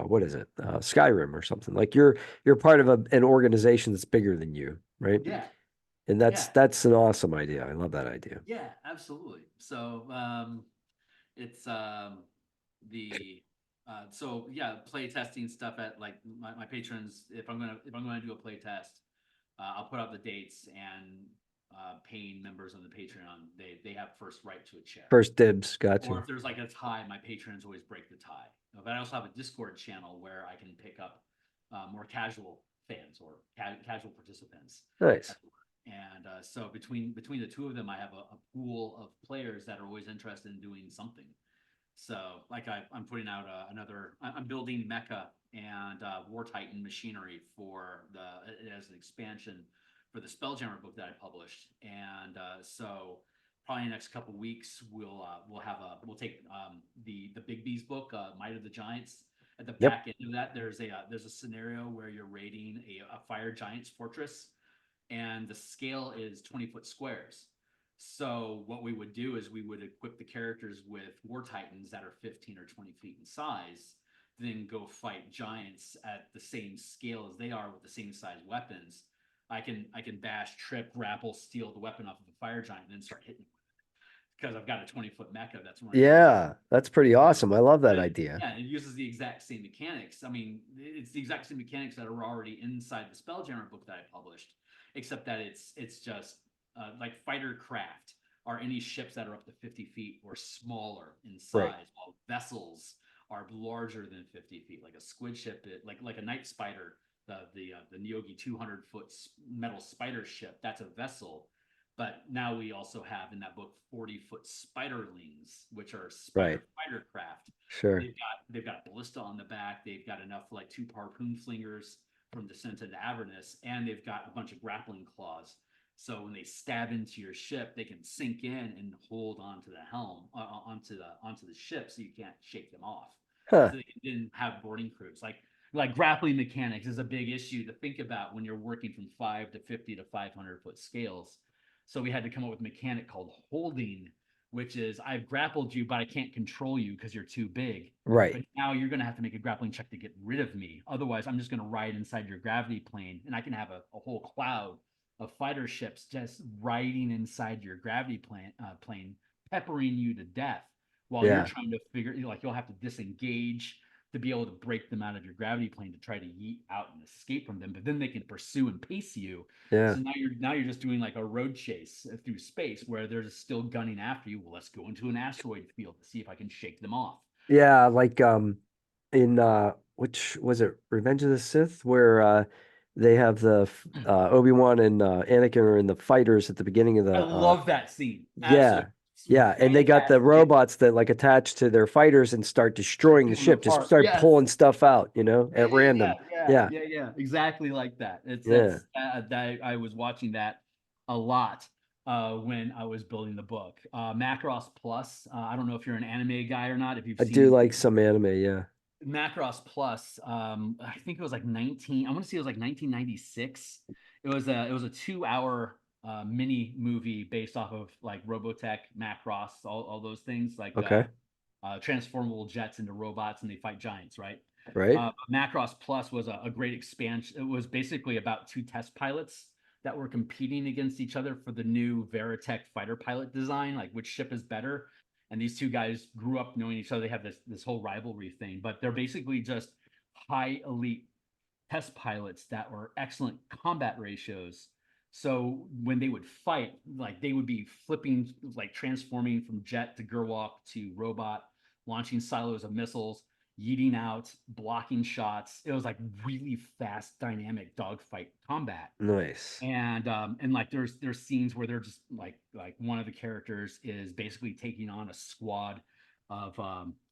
S1: what is it? Skyrim or something. Like you're part of an organization that's bigger than you, right?
S2: yeah,
S1: And
S2: yeah.
S1: that's an awesome idea. I love that idea.
S2: Yeah, absolutely. So it's the so yeah, play testing stuff at, like, my patrons. If I'm gonna do a play test, I'll put out the dates, and paying members on the Patreon, they have first right to a chair.
S1: First dibs,
S2: Or
S1: gotcha.
S2: if there's like a tie, my patrons always break the tie. But I also have a Discord channel where I can pick up more casual fans or casual participants.
S1: Nice.
S2: And so between the two of them, I have a pool of players that are always interested in doing something. So, like, I'm putting out I'm building mecha and War Titan machinery for as an expansion for the Spelljammer book that I published. And so probably in the next couple weeks we'll take the Big B's book, Might of the Giants. At the
S1: Yep.
S2: back end of that, there's a scenario where you're raiding a fire giant's fortress, and the scale is 20-foot squares. So what we would do is we would equip the characters with war titans that are 15 or 20 feet in size, then go fight giants at the same scale as they are with the same size weapons. I can bash, trip, grapple, steal the weapon off of the fire giant, and then start hitting because I've got a 20-foot mecha that's running around.
S1: Yeah, that's pretty awesome. I love
S2: But
S1: that idea.
S2: yeah, it uses the exact same mechanics. I mean, it's the exact same mechanics that are already inside the Spelljammer book that I published, except that it's just like fighter craft are any ships that are up to 50 feet or smaller in
S1: Right.
S2: size, while vessels are larger than 50 feet, like a squid ship, like a night spider, the Nyogi 200-foot metal spider ship. That's a vessel. But now we also have in that book 40-foot spiderlings, which are
S1: Right.
S2: spider fighter craft.
S1: Sure.
S2: They've got ballista on the back. They've got enough like two harpoon flingers from Descent into Avernus, and they've got a bunch of grappling claws. So when they stab into your ship, they can sink in and hold onto the helm, onto the ship, so you can't shake them off.
S1: Huh.
S2: So they didn't have boarding crews. Like grappling mechanics is a big issue to think about when you're working from 5 to 50 to 500 foot scales. So we had to come up with a mechanic called holding, which is I've grappled you, but I can't control you because you're too big.
S1: Right.
S2: But now you're going to have to make a grappling check to get rid of me. Otherwise, I'm just going to ride inside your gravity plane, and I can have a whole cloud of fighter ships just riding inside your gravity plane, peppering you to death while you're
S1: Yeah.
S2: trying to figure. Like you'll have to disengage to be able to break them out of your gravity plane to try to yeet out and escape from them. But then they can pursue and pace you.
S1: Yeah.
S2: So now you're just doing like a road chase through space where they're still gunning after you. Well, let's go into an asteroid field to see if I can shake them off.
S1: Yeah, like in which was it Revenge of the Sith where they have the Obi-Wan and Anakin are in the fighters at the beginning of
S2: I
S1: the
S2: love that scene.
S1: yeah.
S2: Absolutely. It's
S1: Yeah, and they got the
S2: fantastic.
S1: robots that like attach to their fighters and start destroying the
S2: Picking them
S1: ship, just
S2: apart.
S1: start
S2: Yes.
S1: pulling stuff out,
S2: Yeah,
S1: at random. Yeah.
S2: exactly like that. It's
S1: Yeah.
S2: that's that I was watching that a lot when I was building the book. Macross Plus. I don't know if you're an anime guy or not. If you've
S1: I do
S2: seen
S1: like some anime, yeah.
S2: Macross Plus, I think it was like 19. I want to say it was like 1996. It was a 2 hour mini movie based off of like Robotech, Macross, all those things like
S1: Okay.
S2: transformable jets into robots and they fight giants, right?
S1: Right?
S2: Macross Plus was a great expansion. It was basically about two test pilots that were competing against each other for the new Veritech fighter pilot design, like which ship is better. And these two guys grew up knowing each other. They have this whole rivalry thing, but they're basically just high elite test pilots that were excellent combat ratios. So when they would fight, like they would be flipping, like transforming from jet to Gerwalk to robot, launching silos of missiles, yeeting out, blocking shots. It was like really fast, dynamic dogfight combat.
S1: Nice.
S2: And like there's scenes where they're just like one of the characters is basically taking on a squad of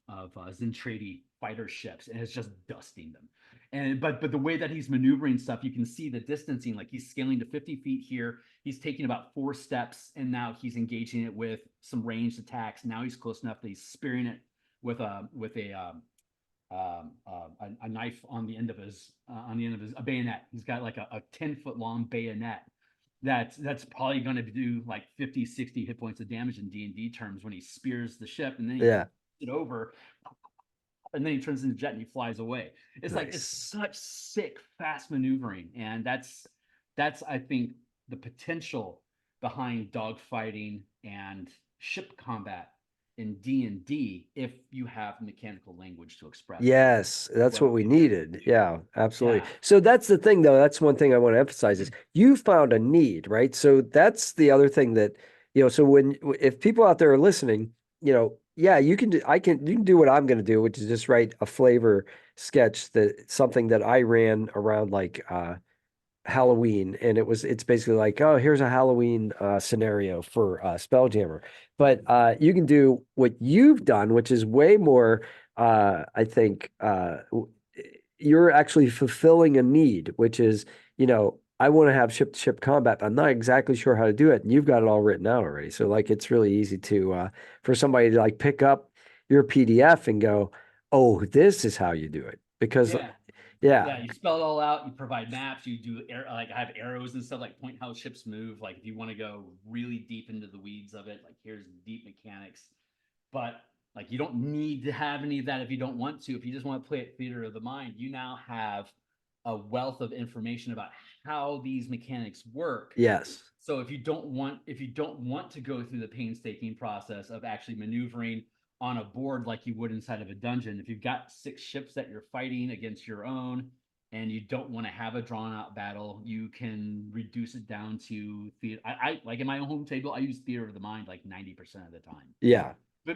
S2: Zentradi fighter ships and is just dusting them. And but the way that he's maneuvering stuff, you can see the distancing. Like he's scaling to 50 feet here. He's taking about 4 steps, and now he's engaging it with some ranged attacks. Now he's close enough that he's spearing it with a knife on the end of his a bayonet. He's got like a 10-foot long bayonet that's probably going to do like 50, 60 hit points of damage in D&D terms when he spears the ship, and then he
S1: Yeah.
S2: it over, and then he turns into a jet and he flies away. It's
S1: Nice.
S2: such sick fast maneuvering, and that's I think the potential behind dogfighting and ship combat in D&D if you have mechanical language to express
S1: Yes, that's
S2: what
S1: what we
S2: it is
S1: needed.
S2: to do.
S1: Yeah, absolutely.
S2: Yeah.
S1: So that's the thing, though. That's one thing I want to emphasize is you found a need, right? So that's the other thing that, so if people out there are listening, yeah, you can do, you can do what I'm going to do, which is just write a flavor sketch something that I ran around like, Halloween, and it's basically like, oh, here's a Halloween scenario for Spelljammer. But you can do what you've done, which is way more. I think you're actually fulfilling a need, which is, I want to have ship-to-ship combat. But I'm not exactly sure how to do it, and you've got it all written out already. So like, it's really easy to for somebody to like pick up your PDF and go, oh, this is how you do it. Because
S2: Yeah.
S1: yeah,
S2: Yeah, you spell it all out. You provide maps. You do like I have arrows and stuff, like point how ships move. Like if you want to go really deep into the weeds of it, like here's deep mechanics. But like you don't need to have any of that if you don't want to. If you just want to play it theater of the mind, you now have a wealth of information about how these mechanics work.
S1: yes,
S2: So if you don't want to go through the painstaking process of actually maneuvering on a board like you would inside of a dungeon, if you've got 6 ships that you're fighting against your own and you don't want to have a drawn out battle, you can reduce it down to theater. I like in my own home table, I use theater of the mind like 90% of the time.
S1: yeah.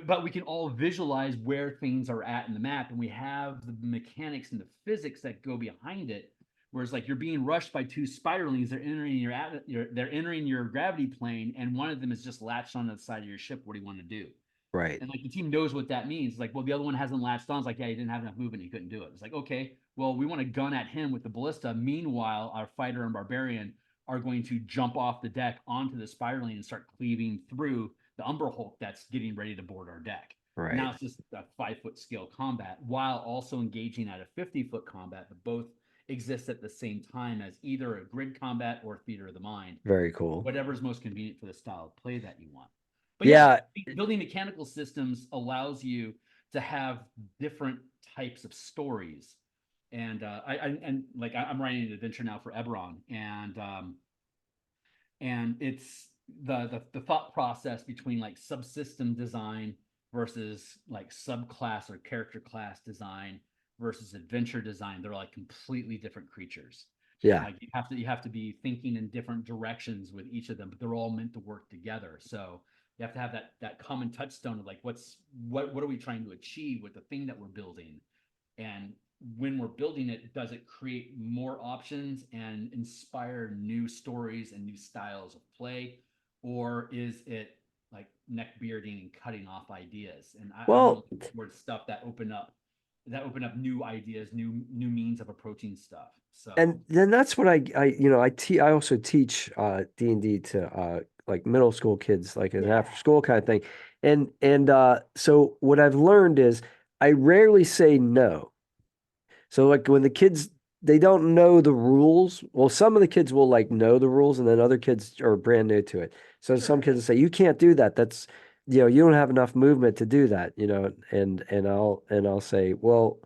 S2: But we can all visualize where things are at in the map, and we have the mechanics and the physics that go behind it. Whereas like you're being rushed by 2 spiderlings, they're entering your gravity plane, and one of them is just latched onto the side of your ship. What do you want to do?
S1: Right.
S2: And like the team knows what that means. It's like, well, the other one hasn't latched on. It's like, yeah, he didn't have enough movement. He couldn't do it. It's like, okay, well, we want to gun at him with the ballista. Meanwhile, our fighter and barbarian are going to jump off the deck onto the spiraling and start cleaving through the Umber Hulk that's getting ready to board our deck.
S1: Right.
S2: Now it's just a 5 foot scale combat while also engaging at a 50 foot combat, but both exist at the same time as either a grid combat or theater of the mind,
S1: Very cool.
S2: whatever's most convenient for the style of play that you want. But yeah,
S1: Yeah.
S2: building mechanical systems allows you to have different types of stories. And I'm writing an adventure now for Eberron, and it's the thought process between like subsystem design versus like subclass or character class design versus adventure design. They're like completely different creatures.
S1: Yeah.
S2: Like you have to be thinking in different directions with each of them, but they're all meant to work together. So you have to have that common touchstone of like what are we trying to achieve with the thing that we're building, and when we're building it, does it create more options and inspire new stories and new styles of play, or is it like neck bearding and cutting off ideas? And I'm
S1: Well,
S2: looking towards stuff that open up new ideas, new means of approaching stuff. So
S1: and then that's what I also teach D&D to like middle school kids, like an
S2: yeah,
S1: after school kind of thing. And so what I've learned is I rarely say no. So like when the kids they don't know the rules, well, some of the kids will like know the rules, and then other kids are brand new to it. So some
S2: sure,
S1: kids will say, "You can't do that. That's, you don't have enough movement to do that." And I'll say, well,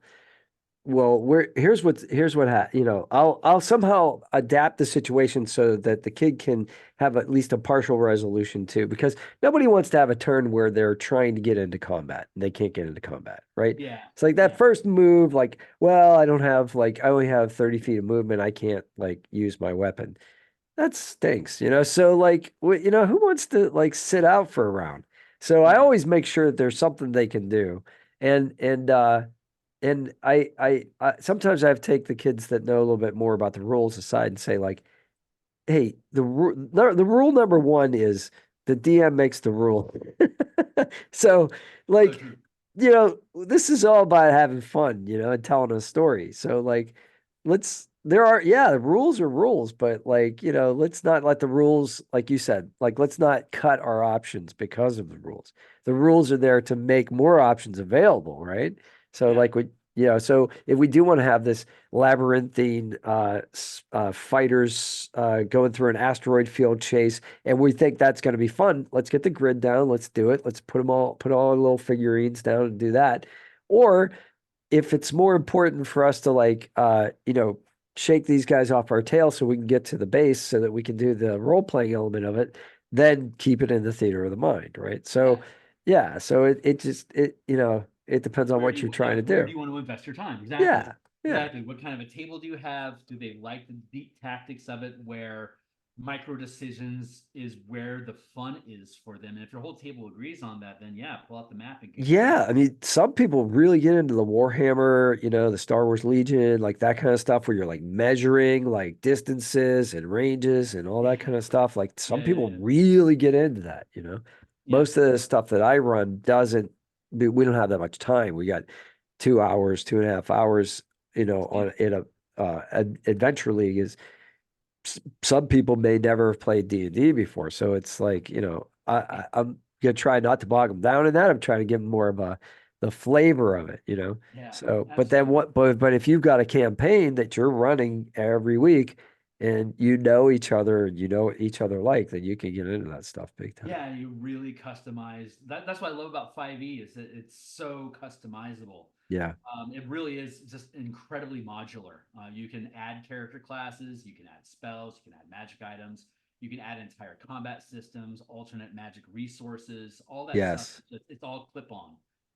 S1: I'll somehow adapt the situation so that the kid can have at least a partial resolution too, because nobody wants to have a turn where they're trying to get into combat and they can't get into combat, right?
S2: yeah,
S1: It's like that
S2: yeah,
S1: first move, like, well, I only have 30 feet of movement. I can't like use my weapon. That stinks. So like, who wants to like sit out for a round? So I
S2: yeah,
S1: always make sure that there's something they can do. And sometimes I have to take the kids that know a little bit more about the rules aside and say like, hey, the rule number one is the DM makes the rule. So
S2: so
S1: like,
S2: true.
S1: this is all about having fun, and telling a story. So like, the rules are rules, but like, let's not let the rules, like you said, like, let's not cut our options because of the rules. The rules are there to make more options available, right? So
S2: Yeah,
S1: like, so if we do want to have this labyrinthine fighters going through an asteroid field chase, and we think that's going to be fun, let's get the grid down. Let's do it. Let's put all our little figurines down and do that. Or if it's more important for us to like, shake these guys off our tail so we can get to the base so that we can do the role playing element of it, then keep it in the theater of the mind, right? So,
S2: yeah.
S1: yeah. So it depends on what you're trying to
S2: Where do
S1: do.
S2: you want to invest your time? Exactly.
S1: Yeah. Yeah.
S2: Exactly. What kind of a table do you have? Do they like the deep tactics of it where micro decisions is where the fun is for them? And if your whole table agrees on that, then yeah, pull out the map and get going.
S1: Yeah, I mean, some people really get into the Warhammer, the Star Wars Legion, like that kind of stuff where you're like measuring like distances and ranges and all that
S2: Yeah.
S1: kind of stuff. Like some
S2: Yeah, yeah,
S1: people
S2: yeah.
S1: really get into that.
S2: Yeah.
S1: Most of the stuff that I run doesn't, we don't have that much time. We got 2 hours, 2.5 hours,
S2: Yeah.
S1: on in a adventure league is some people may never have played D&D before. So it's like, I'm gonna try not to bog them down in that. I'm trying to give them more of the flavor of it.
S2: Yeah.
S1: So, but then
S2: Absolutely.
S1: but if you've got a campaign that you're running every week and you know each other and you know what each other like, then you can get into that stuff big time.
S2: Yeah, you really customize. That's what I love about 5e is that it's so customizable.
S1: Yeah.
S2: It really is just incredibly modular. You can add character classes, you can add spells, you can add magic items, you can add entire combat systems, alternate magic resources, all that stuff.
S1: Yes.
S2: It's all clip on.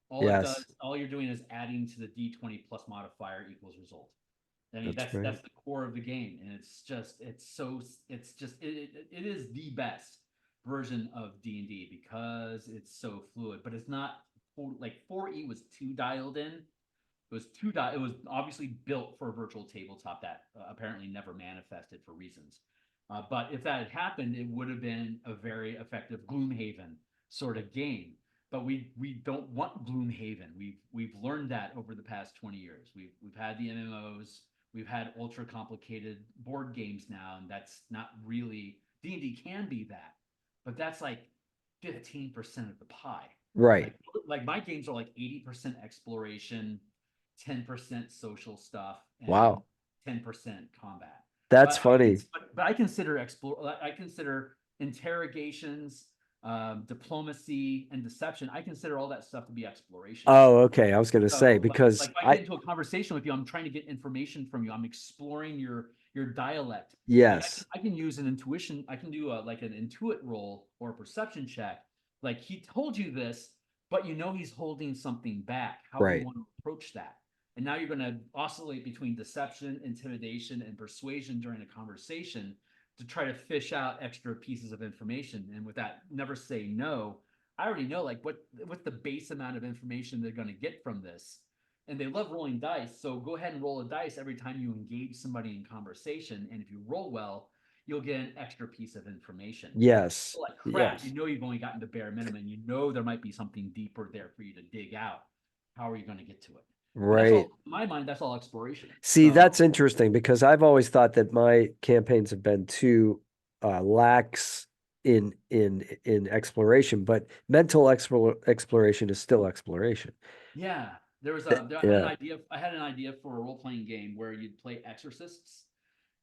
S2: All it does,
S1: Yes.
S2: all you're doing is adding to the D20 plus modifier equals result. I mean,
S1: That's right.
S2: that's the core of the game, and it is the best version of D&D because it's so fluid. But it's not like 4E was too dialed in. It was obviously built for a virtual tabletop that apparently never manifested for reasons. But if that had happened, it would have been a very effective Gloomhaven sort of game. But we don't want Gloomhaven. We've learned that over the past 20 years. We've had the MMOs. We've had ultra complicated board games now, and that's not really D&D can be that, but that's like 15% of the pie.
S1: Right.
S2: Like my games are like 80% exploration, 10% social stuff, and
S1: Wow.
S2: 10% combat.
S1: That's
S2: But I can,
S1: funny.
S2: but I consider explore. I consider interrogations, diplomacy, and deception. I consider all that stuff to be exploration.
S1: Oh, okay. I was gonna say
S2: So
S1: because
S2: like if I get
S1: I
S2: into a conversation with you, I'm trying to get information from you. I'm exploring your dialect. Like
S1: yes.
S2: I can use an intuition. I can do a like an intuit roll or a perception check. Like he told you this, but you know he's holding something back. How do you
S1: Right.
S2: want to approach that? And now you're going to oscillate between deception, intimidation, and persuasion during a conversation to try to fish out extra pieces of information. And with that, never say no. I already know like what's the base amount of information they're going to get from this. And they love rolling dice. So go ahead and roll a dice every time you engage somebody in conversation. And if you roll well, you'll get an extra piece of information.
S1: Yes.
S2: Like crap, you
S1: Yes.
S2: know you've only gotten the bare minimum. You know there might be something deeper there for you to dig out. How are you going to get to it? And that's
S1: Right.
S2: all, in my mind, that's all exploration.
S1: See,
S2: So
S1: that's interesting because I've always thought that my campaigns have been too lax in exploration, but mental exploration is still exploration.
S2: yeah, I had an
S1: Yeah.
S2: idea. I had an idea for a role playing game where you'd play exorcists,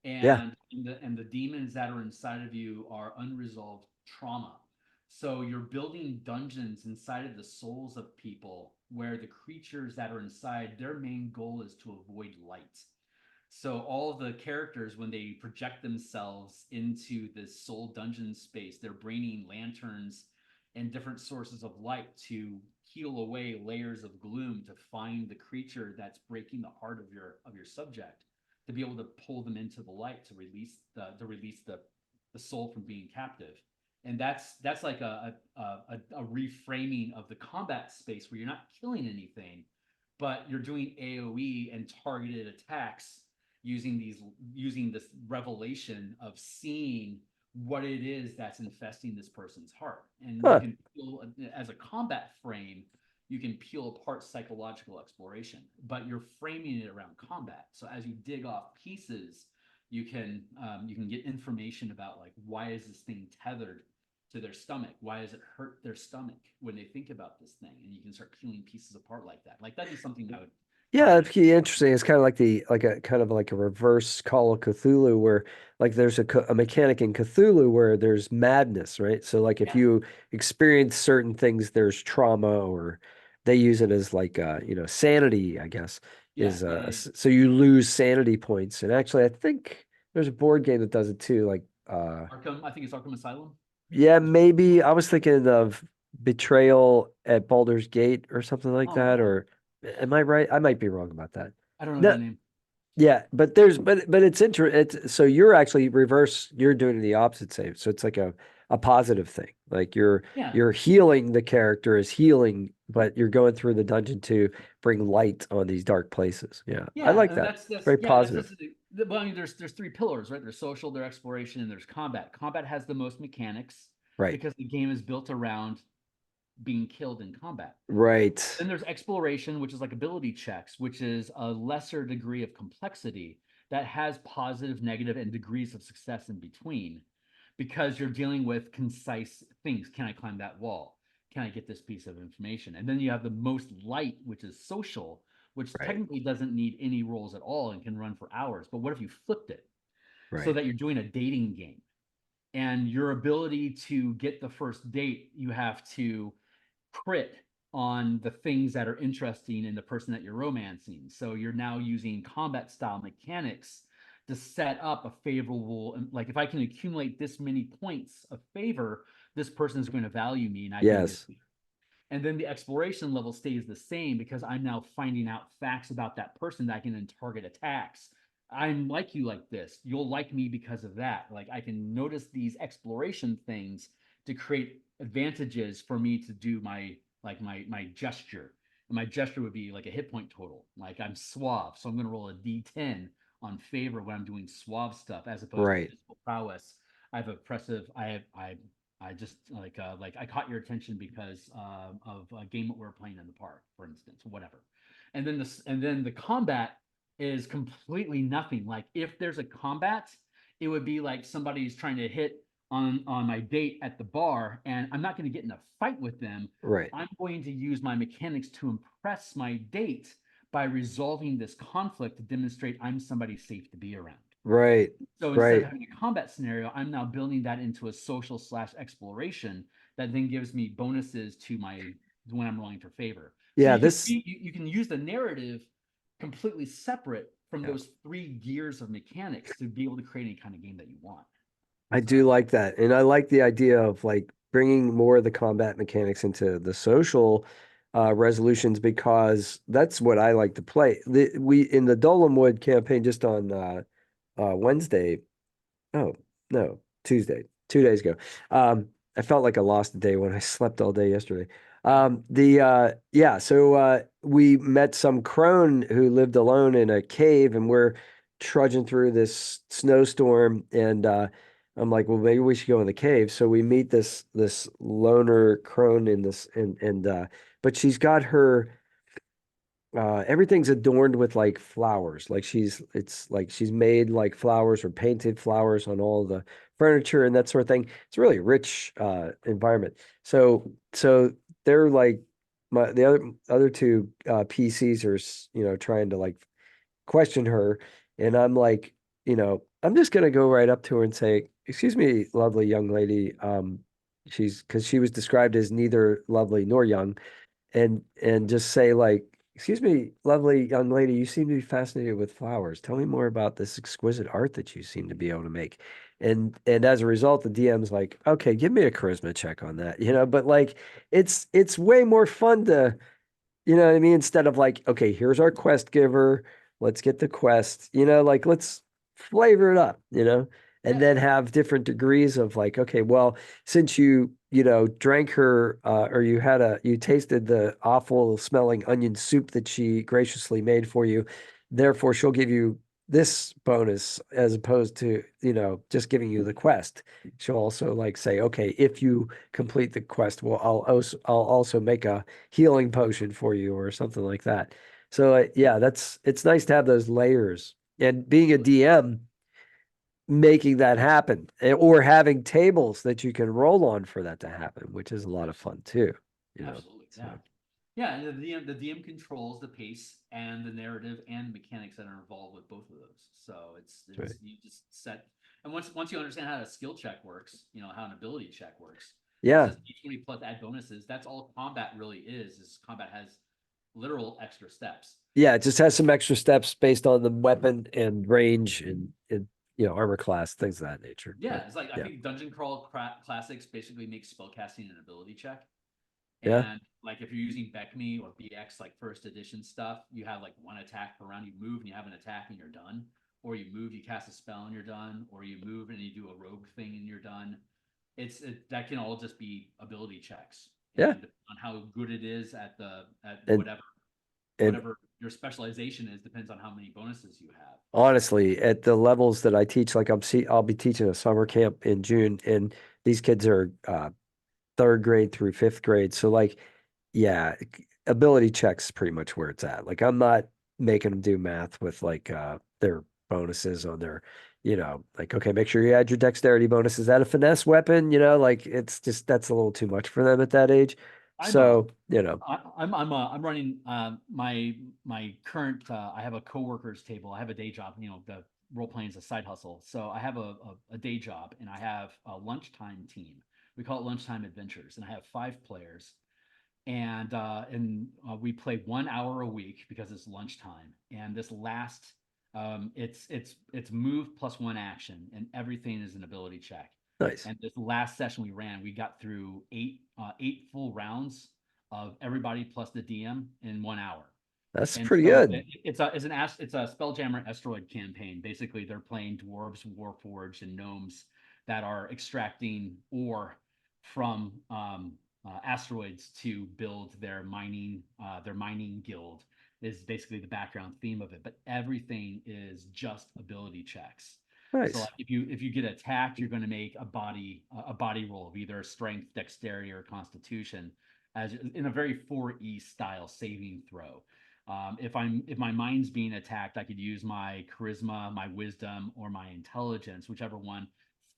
S1: Yeah.
S2: and the demons that are inside of you are unresolved trauma. So you're building dungeons inside of the souls of people where the creatures that are inside, their main goal is to avoid light. So all the characters, when they project themselves into this soul dungeon space, they're bringing lanterns and different sources of light to heal away layers of gloom to find the creature that's breaking the heart of your subject, to be able to pull them into the light to release the soul from being captive. And that's like a reframing of the combat space where you're not killing anything, but you're doing AoE and targeted attacks using this revelation of seeing what it is that's infesting this person's heart. And you
S1: Huh.
S2: can feel, as a combat frame, you can peel apart psychological exploration, but you're framing it around combat. So as you dig off pieces, you can get information about like, why is this thing tethered to their stomach? Why does it hurt their stomach when they think about this thing? And you can start peeling pieces apart like that. Like that'd be something that would
S1: Yeah,
S2: target.
S1: it's interesting. It's kind of like the like a kind of like a reverse Call of Cthulhu where like there's a mechanic in Cthulhu where there's madness, right? So like if
S2: Yeah,
S1: you experience certain things, there's trauma or they use it as like sanity, I guess,
S2: yeah,
S1: is
S2: yeah, yeah.
S1: so you lose sanity points. And actually I think there's a board game that does it too, like
S2: Arkham, I think it's Arkham Asylum.
S1: yeah,
S2: Is
S1: maybe I was thinking of Betrayal at Baldur's Gate or something like
S2: Oh,
S1: that,
S2: okay.
S1: or am I right? I might be wrong about that.
S2: I don't know
S1: No,
S2: that name.
S1: yeah, but there's but it's so you're actually reverse, you're doing the opposite save. So it's like a positive thing. Like
S2: Yeah,
S1: you're healing the character is healing, but you're going through the dungeon to bring light on these dark places. Yeah. I
S2: yeah,
S1: like
S2: and
S1: that.
S2: that's
S1: Very
S2: yeah, that's
S1: positive.
S2: just well, I mean, there's three pillars, right? There's social, there's exploration, and there's combat. Combat has the most mechanics
S1: Right.
S2: because the game is built around being killed in combat.
S1: Right.
S2: Then there's exploration, which is like ability checks, which is a lesser degree of complexity that has positive, negative, and degrees of success in between because you're dealing with concise things. Can I climb that wall? Can I get this piece of information? And then you have the most light, which is social, which
S1: Right.
S2: technically doesn't need any rolls at all and can run for hours. But what if you flipped it so
S1: Right.
S2: that you're doing a dating game? And your ability to get the first date, you have to crit on the things that are interesting in the person that you're romancing. So you're now using combat style mechanics to set up a favorable, like if I can accumulate this many points of favor, this person is going to value me and I can get.
S1: Yes.
S2: And then the exploration level stays the same because I'm now finding out facts about that person that I can then target attacks. I'm like you like this. You'll like me because of that. Like I can notice these exploration things to create advantages for me to do my gesture. And my gesture would be like a hit point total. Like I'm suave, so I'm going to roll a d10 on favor when I'm doing suave stuff as opposed to
S1: Right.
S2: physical prowess. I have oppressive. I just like I caught your attention because of a game that we are playing in the park, for instance, whatever. And then the combat. is completely nothing. Like if there's a combat, it would be like somebody's trying to hit on my date at the bar, and I'm not going to get in a fight with them.
S1: Right.
S2: I'm going to use my mechanics to impress my date by resolving this conflict to demonstrate I'm somebody safe to be around.
S1: Right.
S2: So instead of
S1: Right.
S2: having a combat scenario, I'm now building that into a social slash exploration that then gives me bonuses to my when I'm rolling for favor. So
S1: Yeah, this
S2: you can use the narrative completely separate from
S1: yeah,
S2: those three gears of mechanics to be able to create any kind of game that you want.
S1: I
S2: So
S1: do like that. And I like the idea of like bringing more of the combat mechanics into the social resolutions because that's what I like to play. We in the Dolanwood campaign just on Wednesday. Oh, no, Tuesday, 2 days ago. I felt like I lost a day when I slept all day yesterday. Yeah, so we met some crone who lived alone in a cave and we're trudging through this snowstorm and I'm like, well, maybe we should go in the cave. So we meet this loner crone in this and but she's got her everything's adorned with like flowers. Like it's like she's made like flowers or painted flowers on all the furniture and that sort of thing. It's a really rich environment. So they're like the other two PCs are trying to like question her, and I'm like, I'm just gonna go right up to her and say, "Excuse me, lovely young lady." She's because she was described as neither lovely nor young and just say like, "Excuse me, lovely young lady, you seem to be fascinated with flowers. Tell me more about this exquisite art that you seem to be able to make." And as a result, the DM's like, "Okay, give me a charisma check on that." But like it's way more fun to you know what I mean? Instead of like, okay, here's our quest giver. Let's get the quest, like let's flavor it up, and
S2: yeah,
S1: then have different degrees of like, okay, well, since drank her or you tasted the awful smelling onion soup that she graciously made for you, therefore she'll give you this bonus as opposed to, just giving you the quest. She'll also like say, okay, if you complete the quest, well, I'll also make a healing potion for you or something like that. So yeah, it's nice to have those layers. And being a
S2: absolutely.
S1: DM, making that happen or having tables that you can roll on for that to happen, which is a lot of fun too, you know.
S2: Absolutely.
S1: So
S2: Yeah. Yeah, and the DM controls the pace and the narrative and mechanics that are involved with both of those. So
S1: that's right.
S2: it's you just set and once you understand how a skill check works, how an ability check works, and it
S1: Yeah.
S2: says D20 plus add bonuses, that's all combat really is combat has literal extra steps.
S1: Yeah, it just has some extra steps based on the weapon and range and armor class, things of that nature. But
S2: Yeah, it's like I
S1: yeah.
S2: think Dungeon Crawl Classics basically makes spellcasting an ability check.
S1: Yeah.
S2: And like if you're using BECMI or BX like first edition stuff, you have like one attack per round. You move and you have an attack and you're done. Or you move, you cast a spell and you're done. Or you move and you do a rogue thing and you're done. That can all just be ability checks.
S1: Yeah.
S2: And on how good it is at
S1: And
S2: whatever
S1: and
S2: whatever your specialization is depends on how many bonuses you have.
S1: honestly, at the levels that I teach, like I'll be teaching a summer camp in June, and these kids are third grade through fifth grade. So like, yeah, ability checks pretty much where it's at. Like I'm not making them do math with like their bonuses on their, like okay, make sure you add your dexterity bonus. Is that a finesse weapon? Like it's just that's a little too much for them at that age.
S2: I'm a
S1: So,
S2: I'm running my current I have a coworkers table. I have a day job. The role playing is a side hustle. So I have a day job and I have a lunchtime team. We call it lunchtime adventures, and I have 5 players. And we play 1 hour a week because it's lunchtime. And this last it's move plus one action, and everything is an ability check.
S1: nice.
S2: And this last session we ran, we got through eight full rounds of everybody plus the DM in 1 hour.
S1: That's
S2: And
S1: pretty
S2: so
S1: good.
S2: it's a Spelljammer asteroid campaign. Basically, they're playing dwarves, warforged, and gnomes that are extracting ore from asteroids to build their mining guild. Is basically the background theme of it, but everything is just ability checks. So
S1: Nice.
S2: like if you get attacked, you're going to make a body roll of either strength, dexterity, or constitution, as in a very 4E style saving throw. If my mind's being attacked, I could use my charisma, my wisdom, or my intelligence, whichever one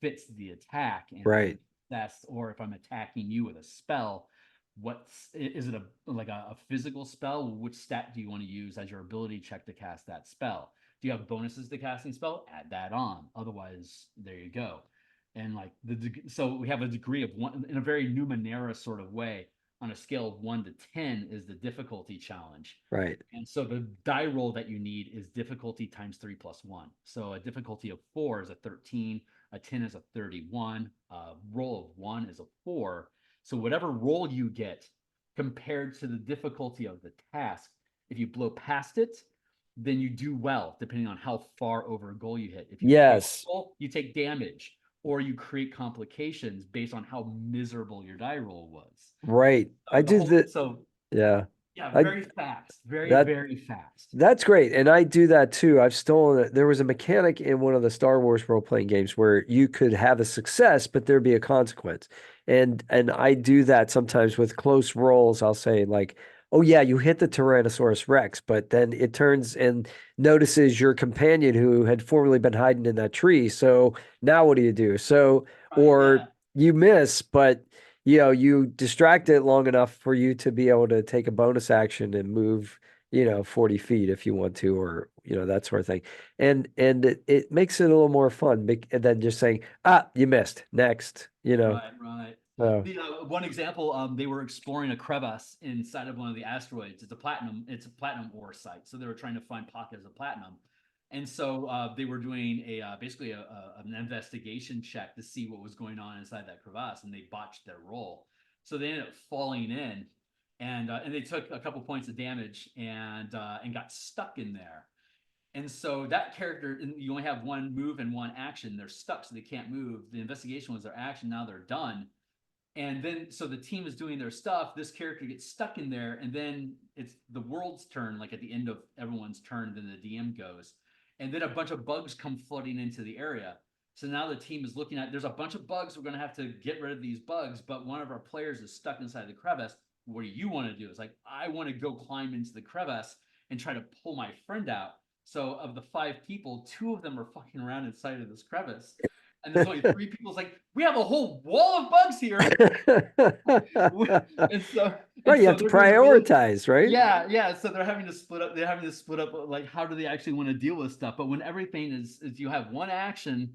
S2: fits the attack, and then
S1: Right.
S2: that's, or if I'm attacking you with a spell, what's is it, a like a physical spell? Which stat do you want to use as your ability check to cast that spell? Do you have bonuses to casting spell? Add that on. Otherwise, there you go. And like so we have a degree of one in a very Numenera sort of way. On a scale of 1 to 10 is the difficulty challenge.
S1: Right.
S2: And so the die roll that you need is difficulty times 3 plus 1. So a difficulty of 4 is a 13, a 10 is a 31, a roll of 1 is a 4. So whatever roll you get compared to the difficulty of the task, if you blow past it, then you do well, depending on how far over a goal you hit. If you fail
S1: Yes.
S2: a goal, you take damage, or you create complications based on how miserable your die roll was.
S1: Right. I
S2: So the
S1: do
S2: whole,
S1: the
S2: so
S1: yeah.
S2: yeah,
S1: I
S2: very fast, very,
S1: that
S2: very fast.
S1: That's great. And I do that too. I've stolen it. There was a mechanic in one of the Star Wars role-playing games where you could have a success, but there'd be a consequence. And I do that sometimes with close rolls. I'll say like, oh yeah, you hit the Tyrannosaurus Rex, but then it turns and notices your companion who had formerly been hiding in that tree. So now what do you do? So,
S2: Right,
S1: or
S2: yeah.
S1: you miss, but you distract it long enough for you to be able to take a bonus action and move 40 feet if you want to, or, that sort of thing. And it makes it a little more fun than just saying, you missed next.
S2: Right, right.
S1: So
S2: The one example, they were exploring a crevasse inside of one of the asteroids. It's a platinum ore site. So they were trying to find pockets of platinum. And so they were doing basically an investigation check to see what was going on inside that crevasse, and they botched their roll. So they ended up falling in, and they took a couple points of damage and got stuck in there. And so that character, you only have one move and one action. They're stuck, so they can't move. The investigation was their action. Now they're done. And then, so the team is doing their stuff. This character gets stuck in there, and then it's the world's turn. Like at the end of everyone's turn, then the DM goes, and then a bunch of bugs come flooding into the area. So now the team is looking at. There's a bunch of bugs. We're going to have to get rid of these bugs, but one of our players is stuck inside the crevice. What do you want to do? It's like, I want to go climb into the crevice and try to pull my friend out. So of the 5 people, 2 of them are fucking around inside of this crevice, and there's only 3 people. It's like, we have a whole wall of bugs here. and so
S1: right,
S2: and
S1: you
S2: so
S1: have to
S2: they're doing really,
S1: prioritize, right?
S2: yeah, yeah. So they're having to split up. They're having to split up. Like, how do they actually want to deal with stuff? But when everything is you have one action,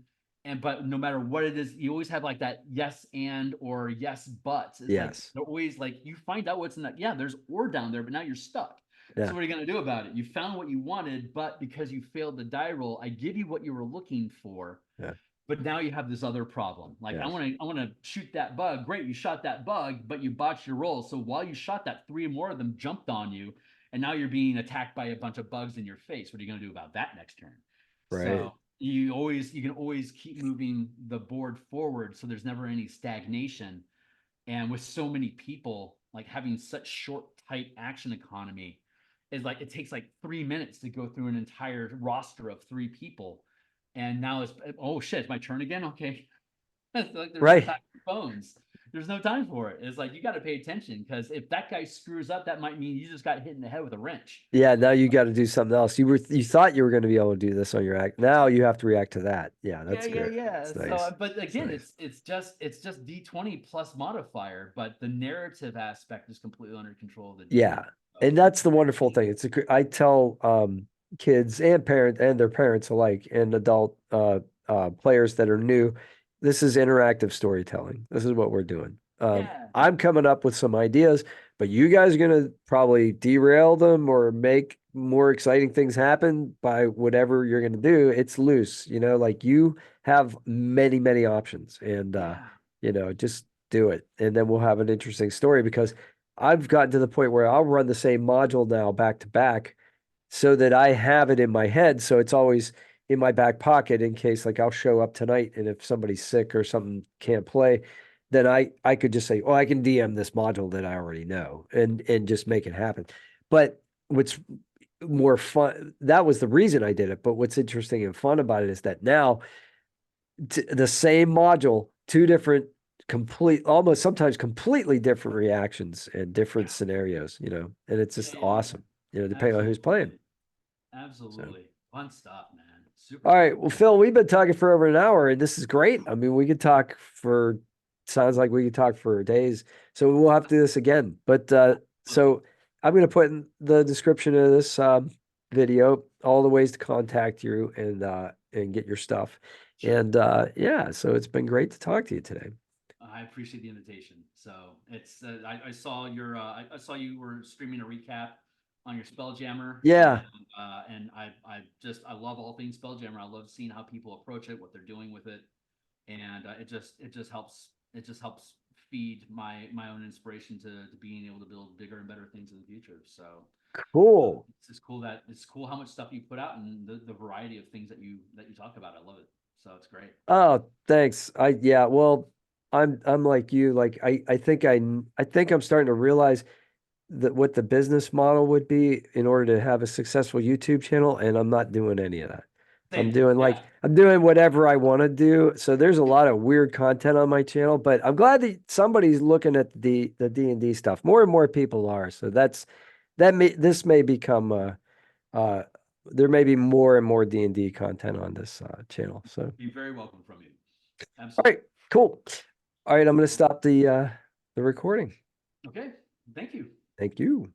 S2: but no matter what it is, you always have like that yes and or yes but. It's like
S1: Yes.
S2: they're always like, you find out what's in that. Yeah, there's ore down there, but now you're stuck.
S1: Yeah.
S2: So what are you gonna do about it? You found what you wanted, but because you failed the die roll, I give you what you were looking for,
S1: Yeah.
S2: but now you have this other problem. Like,
S1: Yes.
S2: I want to shoot that bug. Great, you shot that bug, but you botched your roll. So while you shot that, 3 more of them jumped on you, and now you're being attacked by a bunch of bugs in your face. What are you going to do about that next turn?
S1: Right.
S2: So you can always keep moving the board forward, so there's never any stagnation. And with so many people, like having such short, tight action economy, is like it takes like 3 minutes to go through an entire roster of 3 people. And now it's, oh shit, it's my turn again. Okay, it's like there's no
S1: Right.
S2: time for phones. There's no time for it. It's like you got to pay attention, because if that guy screws up, that might mean you just got hit in the head with a wrench.
S1: Yeah, now you got to do something else. You thought you were going to be able to do this on your act. Now you have to react to that. Yeah,
S2: Yeah,
S1: that's
S2: yeah,
S1: great.
S2: yeah.
S1: It's
S2: So,
S1: nice.
S2: but
S1: It's
S2: again,
S1: nice.
S2: it's just D20 plus modifier, but the narrative aspect is completely under control of the DM.
S1: Yeah.
S2: So
S1: And that's the wonderful thing. I tell kids and parents and their parents alike and adult players that are new, this is interactive storytelling. This is what we're doing.
S2: yeah,
S1: I'm coming up with some ideas, but you guys are gonna probably derail them or make more exciting things happen by whatever you're gonna do. It's loose, like you have many, many options and
S2: yeah,
S1: just do it. And then we'll have an interesting story because I've gotten to the point where I'll run the same module now back to back so that I have it in my head. So it's always in my back pocket in case like I'll show up tonight and if somebody's sick or something can't play, then I could just say, oh, I can DM this module that I already know and just make it happen. But what's more fun, that was the reason I did it. But what's interesting and fun about it is that now the same module, 2 different almost sometimes completely different reactions and different
S2: yeah,
S1: scenarios, and it's
S2: yeah,
S1: just
S2: yeah, yeah.
S1: awesome. depending on who's playing.
S2: Absolutely.
S1: So.
S2: Absolutely. Fun stuff, man. Super
S1: All
S2: fun.
S1: right. Well, Phil, we've been talking for over an hour, and this is great. I mean, we could talk for, sounds like we could talk for days. So we'll have to do this again. But
S2: Absolutely.
S1: so I'm going to put in the description of this video all the ways to contact you and get your stuff.
S2: Sure.
S1: And yeah, so it's been great to talk to you today.
S2: I appreciate the invitation. So it's I saw your I saw you were streaming a recap on your Spelljammer,
S1: Yeah,
S2: and I just I love all things Spelljammer. I love seeing how people approach it, what they're doing with it, and it just helps feed my own inspiration to being able to build bigger and better things in the future. So
S1: cool.
S2: it's just cool that it's cool how much stuff you put out and the variety of things that you talk about. I love it. So it's great.
S1: Oh, thanks. Yeah, well, I'm like you. Like I think I'm starting to realize that what the business model would be in order to have a successful YouTube channel, and I'm not doing any of that.
S2: Same. Yeah.
S1: I'm doing whatever I want to do. So there's a lot of weird content on my channel, but I'm glad that somebody's looking at the D&D stuff. More and more people are. So this may become uh there may be more and more D&D content on this channel. So
S2: Be very welcome from you.
S1: all
S2: Absolutely.
S1: right, cool. All right, I'm going to stop the recording.
S2: Okay. Thank you.
S1: Thank you.